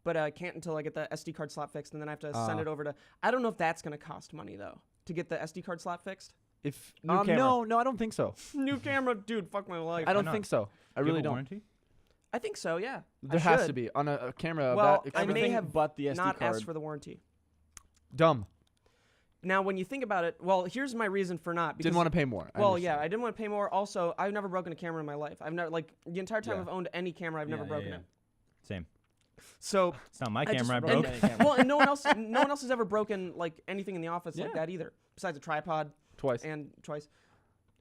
But I can't until I get the SD card slot fixed, and then I have to send it over to. I don't know if that's gonna cost money though to get the SD card slot fixed. If New camera. no, I don't think so. New camera, dude. Fuck my life. I don't not? think so. I Do you really have a don't. warranty? I think so. Yeah. There I has should. to be on a camera. Well, that I may Everything have but the SD not card. asked for the warranty. dumb. Now, when you think about it, well, here's my reason for not. Because, Didn't want to pay more. I Well, understand. yeah, I didn't want to pay more. Also, I've never broken a camera in my life. I've never like the entire time Yeah. I've owned any camera, I've never broken it. Same. So It's not my I just camera. I broke broke. and, well, and no one else has ever broken like anything in the office like Yeah. that either, besides a tripod Twice. and twice.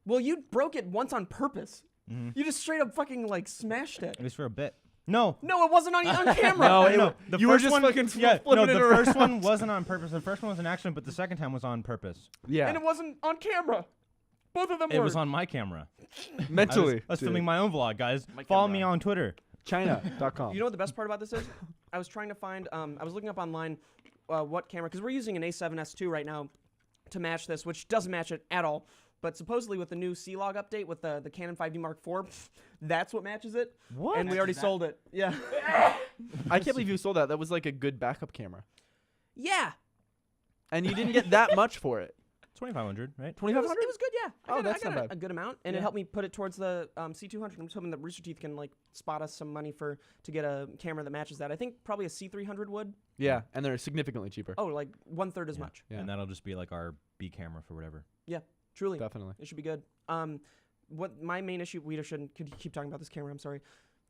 Well, you broke it once on purpose. Mhm. You just straight up fucking like smashed it. It was for a bit. No. No, it wasn't on camera. No, No, the you were first just one, fucking yeah, flipping no, it the around. first one wasn't on purpose. The first one was an accident, but the second time was on purpose. Yeah. And it wasn't on camera. Both of them It were. was on my camera. Mentally. I was dude. filming my own vlog, guys. My Follow camera. me on Twitter. China.com. You know what the best part about this is? I was trying to find. I was looking up online what camera, because we're using an A7S II right now to match this, which doesn't match it at all. But supposedly with the new C-Log update with the Canon 5D Mark IV, that's what matches it. What? And we already sold it. Yeah. I can't believe you sold that. That was like a good backup camera. Yeah. And you didn't get that much for it. 2,500, right? It was, 2,500? it was good, yeah. Oh, that's I got not a bad. good amount, and Yeah. it helped me put it towards the C200. I'm just hoping that Rooster Teeth can like spot us some money to get a camera that matches that. I think probably a C300 would. Yeah, and they're significantly cheaper. Oh, like 1/3 as much. Yeah. And that'll just be like our B camera for whatever. Truly. Definitely. It should be good. What my main issue, we shouldn't keep talking about this camera, I'm sorry.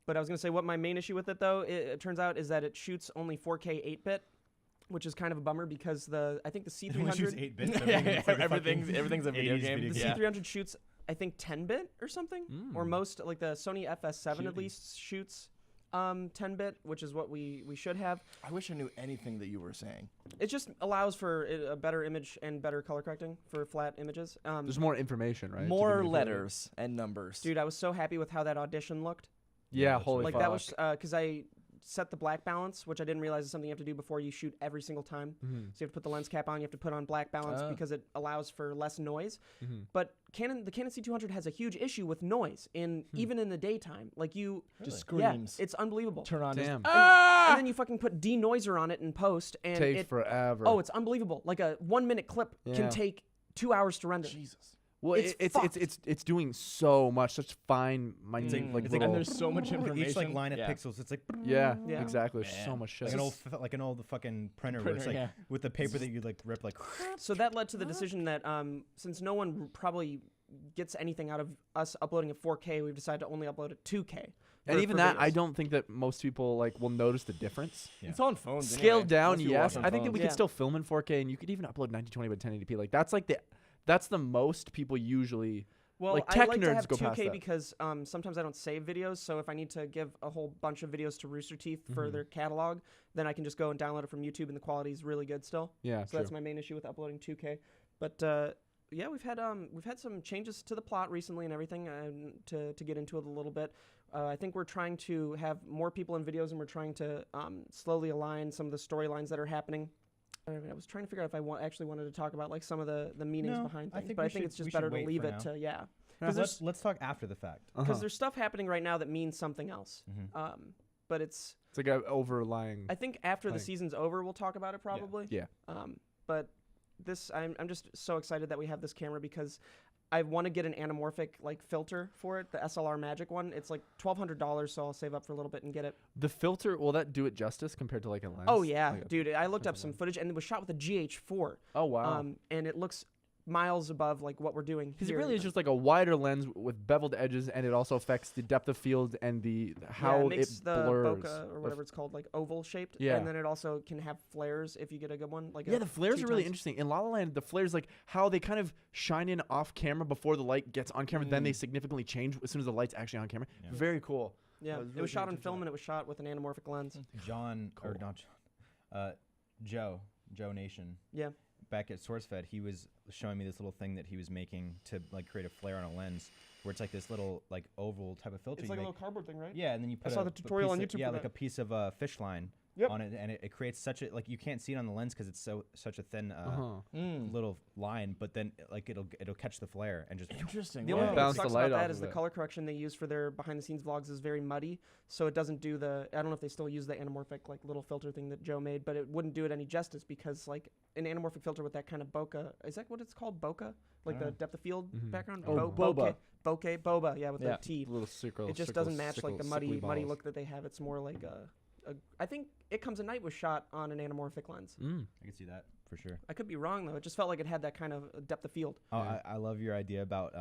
But I was going to say what my main issue with it, though, it turns out is that it shoots only 4K 8-bit, which is kind of a bummer because I think the C300, 8 bits. Everything's a video 80s game. video the game. C300 shoots, I think 10-bit or something, or most, like the Sony FS7 at Cutie. least shoots 10-bit, which is what we should have. I wish I knew anything that you were saying. It just allows for a better image and better color correcting for flat images. There's more information, right? to More communicate. letters and numbers. Dude, I was so happy with how that audition looked. Yeah, that's holy Like fuck. that was because I set the black balance, which I didn't realize is something you have to do before you shoot every single time. Mhm. So you have to put the lens cap on, you have to put on black balance Oh. because it allows for less noise. Mhm. But the Canon C200 has a huge issue with noise even in the daytime. Like you Just yeah, screams. it's unbelievable. Turn on. Damn. And then you fucking put denoiser on it in post and Takes it forever. oh, it's unbelievable. Like a 1-minute clip Yeah. can take 2 hours to render. Jesus. well, it's it's doing so much, such fine, minute, like It's little. and there's so much information. Each like line of Yeah. pixels, it's like yeah, Yeah. exactly. There's so Man. much shit. like an old fucking printer, where it's Printer, like yeah. with the paper that you like rip like. So that led to the decision that since no one probably gets anything out of us uploading at 4K, we've decided to only upload at 2K. And for- even for that, I videos. don't think that most people like will notice the difference. Yeah. It's on phones. Scaled anyway. down, Most people yes. watch on I think that phones. we Yeah. could still film in 4K, and you could even upload 1920 by 1080p. Like that's like That's the most people usually. Well, Like, I tech like to nerds have go past 2K that. because sometimes I don't save videos. So if I need to give a whole bunch of videos to Rooster Teeth for Mhm. their catalog, then I can just go and download it from YouTube, and the quality is really good still. Yeah, So that's my main issue with uploading 2K. But yeah, we've had some changes to the plot recently and everything. To get into it a little bit, I think we're trying to have more people in videos, and we're trying to slowly align some of the storylines that are happening. I was trying to figure out if I actually wanted to talk about like some of the meanings No, behind I things, think but we I think should- it's just we better should to wait leave for it now. to Yeah, because let's talk after the fact. because there's stuff happening right now that means something else. Mhm. But it's It's like a overlying. I think after the Thing. season's over, we'll talk about it probably. Yeah. But this, I'm just so excited that we have this camera because I want to get an anamorphic like filter for it, the SLR Magic one. It's like $1,200, so I'll save up for a little bit and get it. The filter, will that do it justice compared to like a lens? Oh yeah, Like a- dude, I looked up filter some lens. footage and it was shot with a GH4. Oh wow. And it looks miles above like what we're doing Because it here. really is just like a wider lens with beveled edges, and it also affects the depth of field and how it makes it the blurs. bokeh or whatever it's called like oval shaped. Yeah. And then it also can have flares if you get a good one. Like Yeah, the flares are really 2x. interesting. In La La Land, the flares, like how they kind of shine in off camera before the light gets on camera, then they significantly change as soon as the light's actually on camera. Yeah. Very cool. Yeah, I was it really was shot paying on attention film to and it was shot with an anamorphic lens. John or Cool. not John, Joe Nation. Yeah. Back at SourceFed, he was showing me this little thing that he was making to like create a flare on a lens, where it's like this little like oval type of filter. It's you like a make. little cardboard thing, right? Yeah, and then you put saw a the p- tutorial piece on of- YouTube Yeah, for like that. a piece of fish line Yep. on it, and it creates such a like you can't see it on the lens because it's such a thin Mm. little line, but then like it'll catch the flare and just Interesting. The Yeah. only thing that Bounce the sucks light about off that is of the it. color correction they use for their behind the scenes vlogs is very muddy, so it doesn't do the. I don't know if they still use the anamorphic like little filter thing that Joe made, but it wouldn't do it any justice because like an anamorphic filter with that kind of bokeh, is that what it's called, bokeh? Like the Ah. depth of field Mhm. background? Oh, boba. Boba, yeah, with Yeah. the T. Little circle. It just doesn't match like the muddy look that they have. It's more like a I think It Comes at Night was shot on an anamorphic lens. I can see that for sure. I could be wrong though. It just felt like it had that kind of depth of field. Oh, Yeah. I love your idea about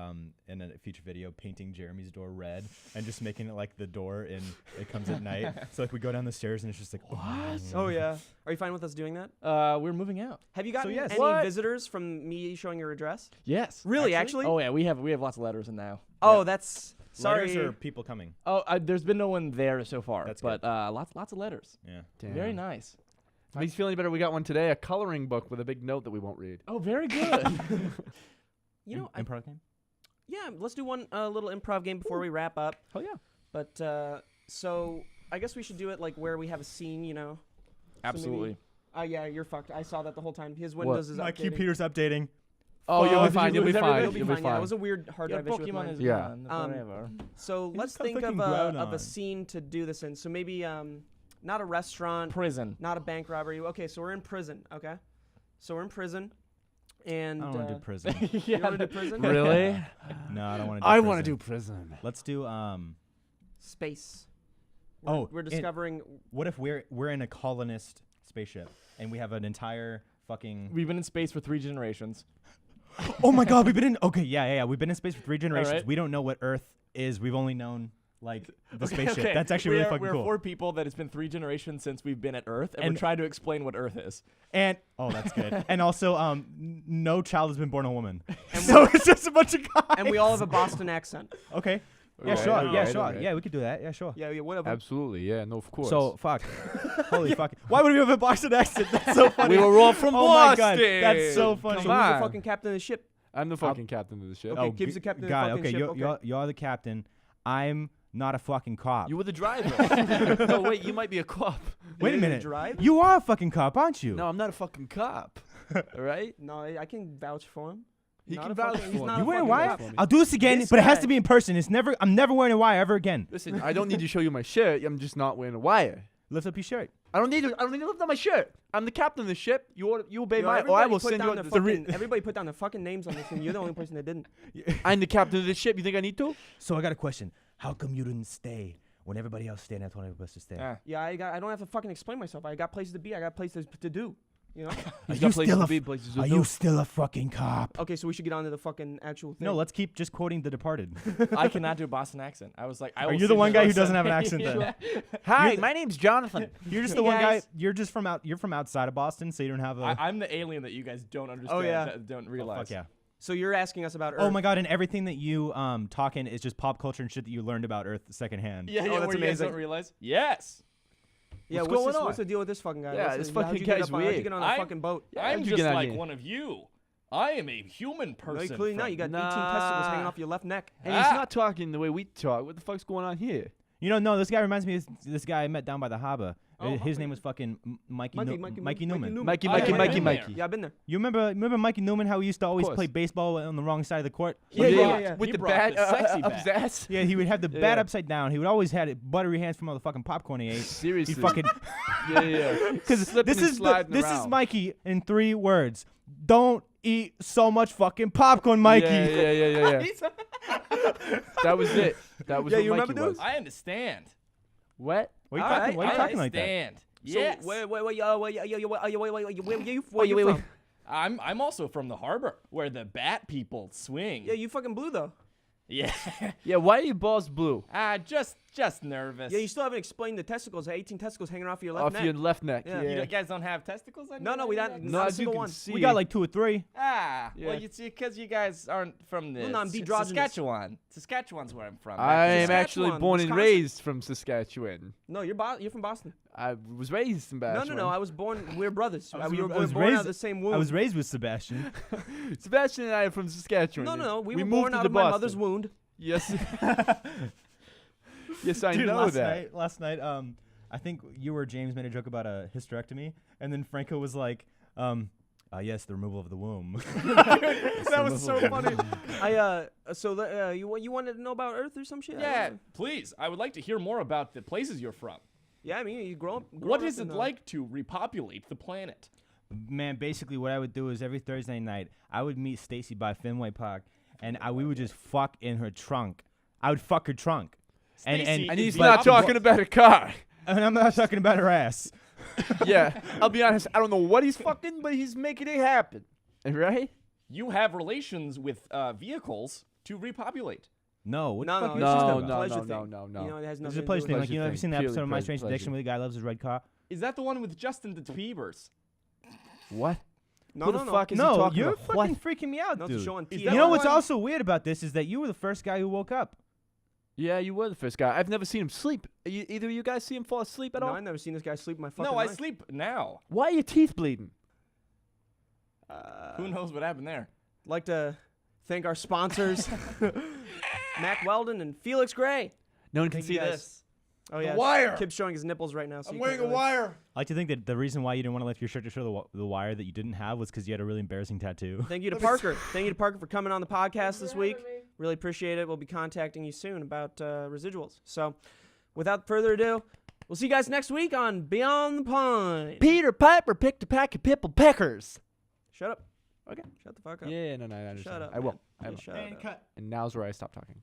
in a future video painting Jeremy's door red and just making it like the door in It Comes at Night. So like we go down the stairs and it's just like what? Oh yeah. Are you fine with us doing that? We're moving out. Have you gotten yes. any What? visitors from me showing your address? Yes. Really, actually? Oh yeah, we have lots of letters in now. Oh, that's Letters sorry. or people coming? Oh, there's been no one there so far, That's but lots of letters. Yeah. Very nice. If he's feeling better, we got one today, a coloring book with a big note that we won't read. Oh, very good. You know, improv game. yeah. Let's do one little improv game before we wrap up. Oh yeah. But so I guess we should do it like where we have a scene. You know. Absolutely. Yeah, you're fucked. I saw that the whole time. His Windows is My updating. computer's updating. Oh, you'll did be fine. you You'll be lose fine. everything? You'll be fine. Yeah, it was a weird hard Your drive issue with Pokemon mine. is Yeah. gone forever. So He let's just got think of fucking a Groudon. scene to do this in. So maybe not a restaurant, Prison. not a bank robbery. Okay, so we're in prison. Okay, so we're in prison, and I don't want to do prison. you want to do prison? Really? No, I don't want to do I want to prison. Let's do Space. We're in- discovering. what if we're in a colonist spaceship and we have an entire fucking We've been in space for 3 generations. Oh my god, we've been in yeah. We've been in space for 3 generations. right. We don't know what Earth is. We've only known like the Okay, spaceship. okay. That's actually really fucking we're cool. 4 people that it's been 3 generations since we've been at Earth, and And- we're trying to explain what Earth is. And oh, that's good. And also no child has been born a woman. So it's just a bunch of guys. And we all have a Boston accent. Okay. Yeah, Okay, sure. okay, Yeah, sure. okay. Yeah, we could do that. Yeah, sure. Yeah, whatever. Absolutely, yeah, no, of course. So fuck. Holy fuck. Why would we have a Boston accent? That's so funny. we were all from Oh my Boston. God, that's so funny. So Come who's on. the fucking captain of the ship? I'm the fucking captain of the ship. Okay, Gibbs the captain of the God, fucking okay, ship, okay. you're the captain. I'm not a fucking cop. You were the driver. No, wait, you might be a cop. Wait a You minute. drive? You are a fucking cop, aren't you? No, I'm not a fucking cop. All right? No, I can vouch for him. He Not can a vouch fucking- for he's him. not You a wearing a fucking wire? cop. I'll do this again, This but it has guy. to be in person. I'm never wearing a wire ever again. Listen, I don't need to show you my shirt. I'm just not wearing a wire. Lift up your shirt. I don't need to lift up my shirt. I'm the captain of the ship. You obey Yo, my, or I everybody will put send you down out the the fucking, everybody put down their fucking names on this thing. You're the only person that didn't. I'm the captain of the ship. You think I need to? So I got a question. How come you didn't stay when everybody else stayed and I told everybody else to stay? Yeah, I don't have to fucking explain myself. I got places to be. I got places to do. You know? Are you still a fucking cop? Okay, so we should get on to the fucking actual thing. No, let's keep just quoting The Departed. I cannot do a Boston accent. I was like, Are you the one guy who doesn't have an accent then? Hi, my name's Jonathan. You're just Hey, the one guy. guys. You're from outside of Boston, so you don't have a. I'm the alien that you guys don't understand. yeah. That don't Oh, realize. fuck yeah. So you're asking us about Earth. Oh my god! And everything that you talking is just pop culture and shit that you learned about Earth secondhand. Yeah, Oh, yeah, that's where you guys amazing. don't realize. Yes. Yeah, What's what's, going this, on? what's the deal with this fucking guy? Yeah, What's this how'd fucking you get guy's up on- how'd you weird. get on a I'm- fucking boat? Yeah, I'm how'd you just get on like here? one of you. I am a human No, person. you clearly not. You got 18 testicles hanging off your left neck. And he's not talking the way we talk. What the fuck's going on here? You know, no, this guy reminds me of this guy I met down by the harbor. Oh, His name was fucking Mikey Newman. Mikey Mikey, Newman. Mikey, I haven't Mikey, been Mikey. there. Yeah, I've been there. You remember Mikey Newman? How he used to always course. play baseball on the wrong side of the court. Yeah. With He the brought bat the sexy up bat. his ass. Yeah, he would have the Yeah. bat upside down. He would always had it buttery hands from all the fucking popcorn he ate. Seriously. He fucking yeah. because Slipping this and is sliding this is around. Mikey in 3 words. Don't eat so much fucking popcorn, Mikey. Yeah. That was it. That was Yeah, what you Mikey remember, dude? was. I understand. What? Why are you All talking? right, Why are you all talking right. like that? Understand. So Yes. where you Wait. from? I'm also from the harbor where the bat people swing. Yeah, you fucking blew though. Yeah. Yeah, why are your balls blue? Just nervous. Yeah, you still haven't explained the testicles. 18 testicles hanging off your left Off neck. your left neck. Yeah. Yeah. You guys don't have testicles? No, we don't. don't. Not No, a as you single can one. see. We got like 2 or 3. Ah, Yeah. well, you see, because you guys aren't from the Well, no, I'm androgynous. Saskatchewan. Saskatchewan's where I'm from. I am actually Saskatchewan, born and Wisconsin. raised from Saskatchewan. No, you're from Boston. I was raised in No, Boston. I was born. We're brothers. I was- we were I was born out raised- of the same womb. I was raised with Sebastian. Sebastian and I are from Saskatchewan. No. We were moved born to out the of my Boston. mother's wound. Yes. Yes, I Dude, know that. last night, I think you or James made a joke about a hysterectomy, and then Franco was like, yes, the removal of the womb. That was so funny. You wanted to know about Earth or some shit? I don't Yeah, know. please. I would like to hear more about the places you're from. Yeah, I mean, you grow up. What is it like to repopulate the planet? Man, basically what I would do is every Thursday night, I would meet Stacy by Fenway Park, and we would just fuck in her trunk. I would fuck her trunk. Stacey And is he's the not opposite. talking about a car. And I'm not talking about her ass. Yeah, I'll be honest. I don't know what he's fucking, but he's making it happen. Right? You have relations with vehicles to repopulate. No, what No, the fuck it's is just this a about? pleasure no, thing. no. You know, it has It's nothing a to pleasure do thing. with Like, you know, have you seen the Purely episode of My pleasure- Strange pleasure. Addiction where the guy loves his red car? Is that the one with Justin the Biebers? What? No, Who no, the no. fuck is he No, talking you're about? fucking freaking me out, No, it's a dude. show on Is TV. that You know the what's one- also weird about this is that you were the first guy who woke up. Yeah, you were the first guy. I've never seen him sleep. Either of you guys see him fall asleep at No, all? I've never seen this guy sleep in my fucking No, I life. sleep now. Why are your teeth bleeding? Who knows what happened there? Like to thank our sponsors, Mac Weldon and Felix Gray. No one can Thank see you guys. this. Oh yeah, wire. Kip's showing his nipples right now. So I'm you wearing can't a really- wire. I like to think that the reason why you didn't want to lift your shirt to show the wire that you didn't have was because you had a really embarrassing tattoo. Thank you to Parker. Thank you to Parker for coming on the podcast this week. Really appreciate it. We'll be contacting you soon about residuals. So, without further ado, we'll see you guys next week on Beyond the Pine. Peter Piper picked a pack of pipple peckers. Shut up. Okay. Shut the fuck up. Yeah, no, I understand. Shut up. I will. man. I Yeah, will. shut up. And now's where I stop talking.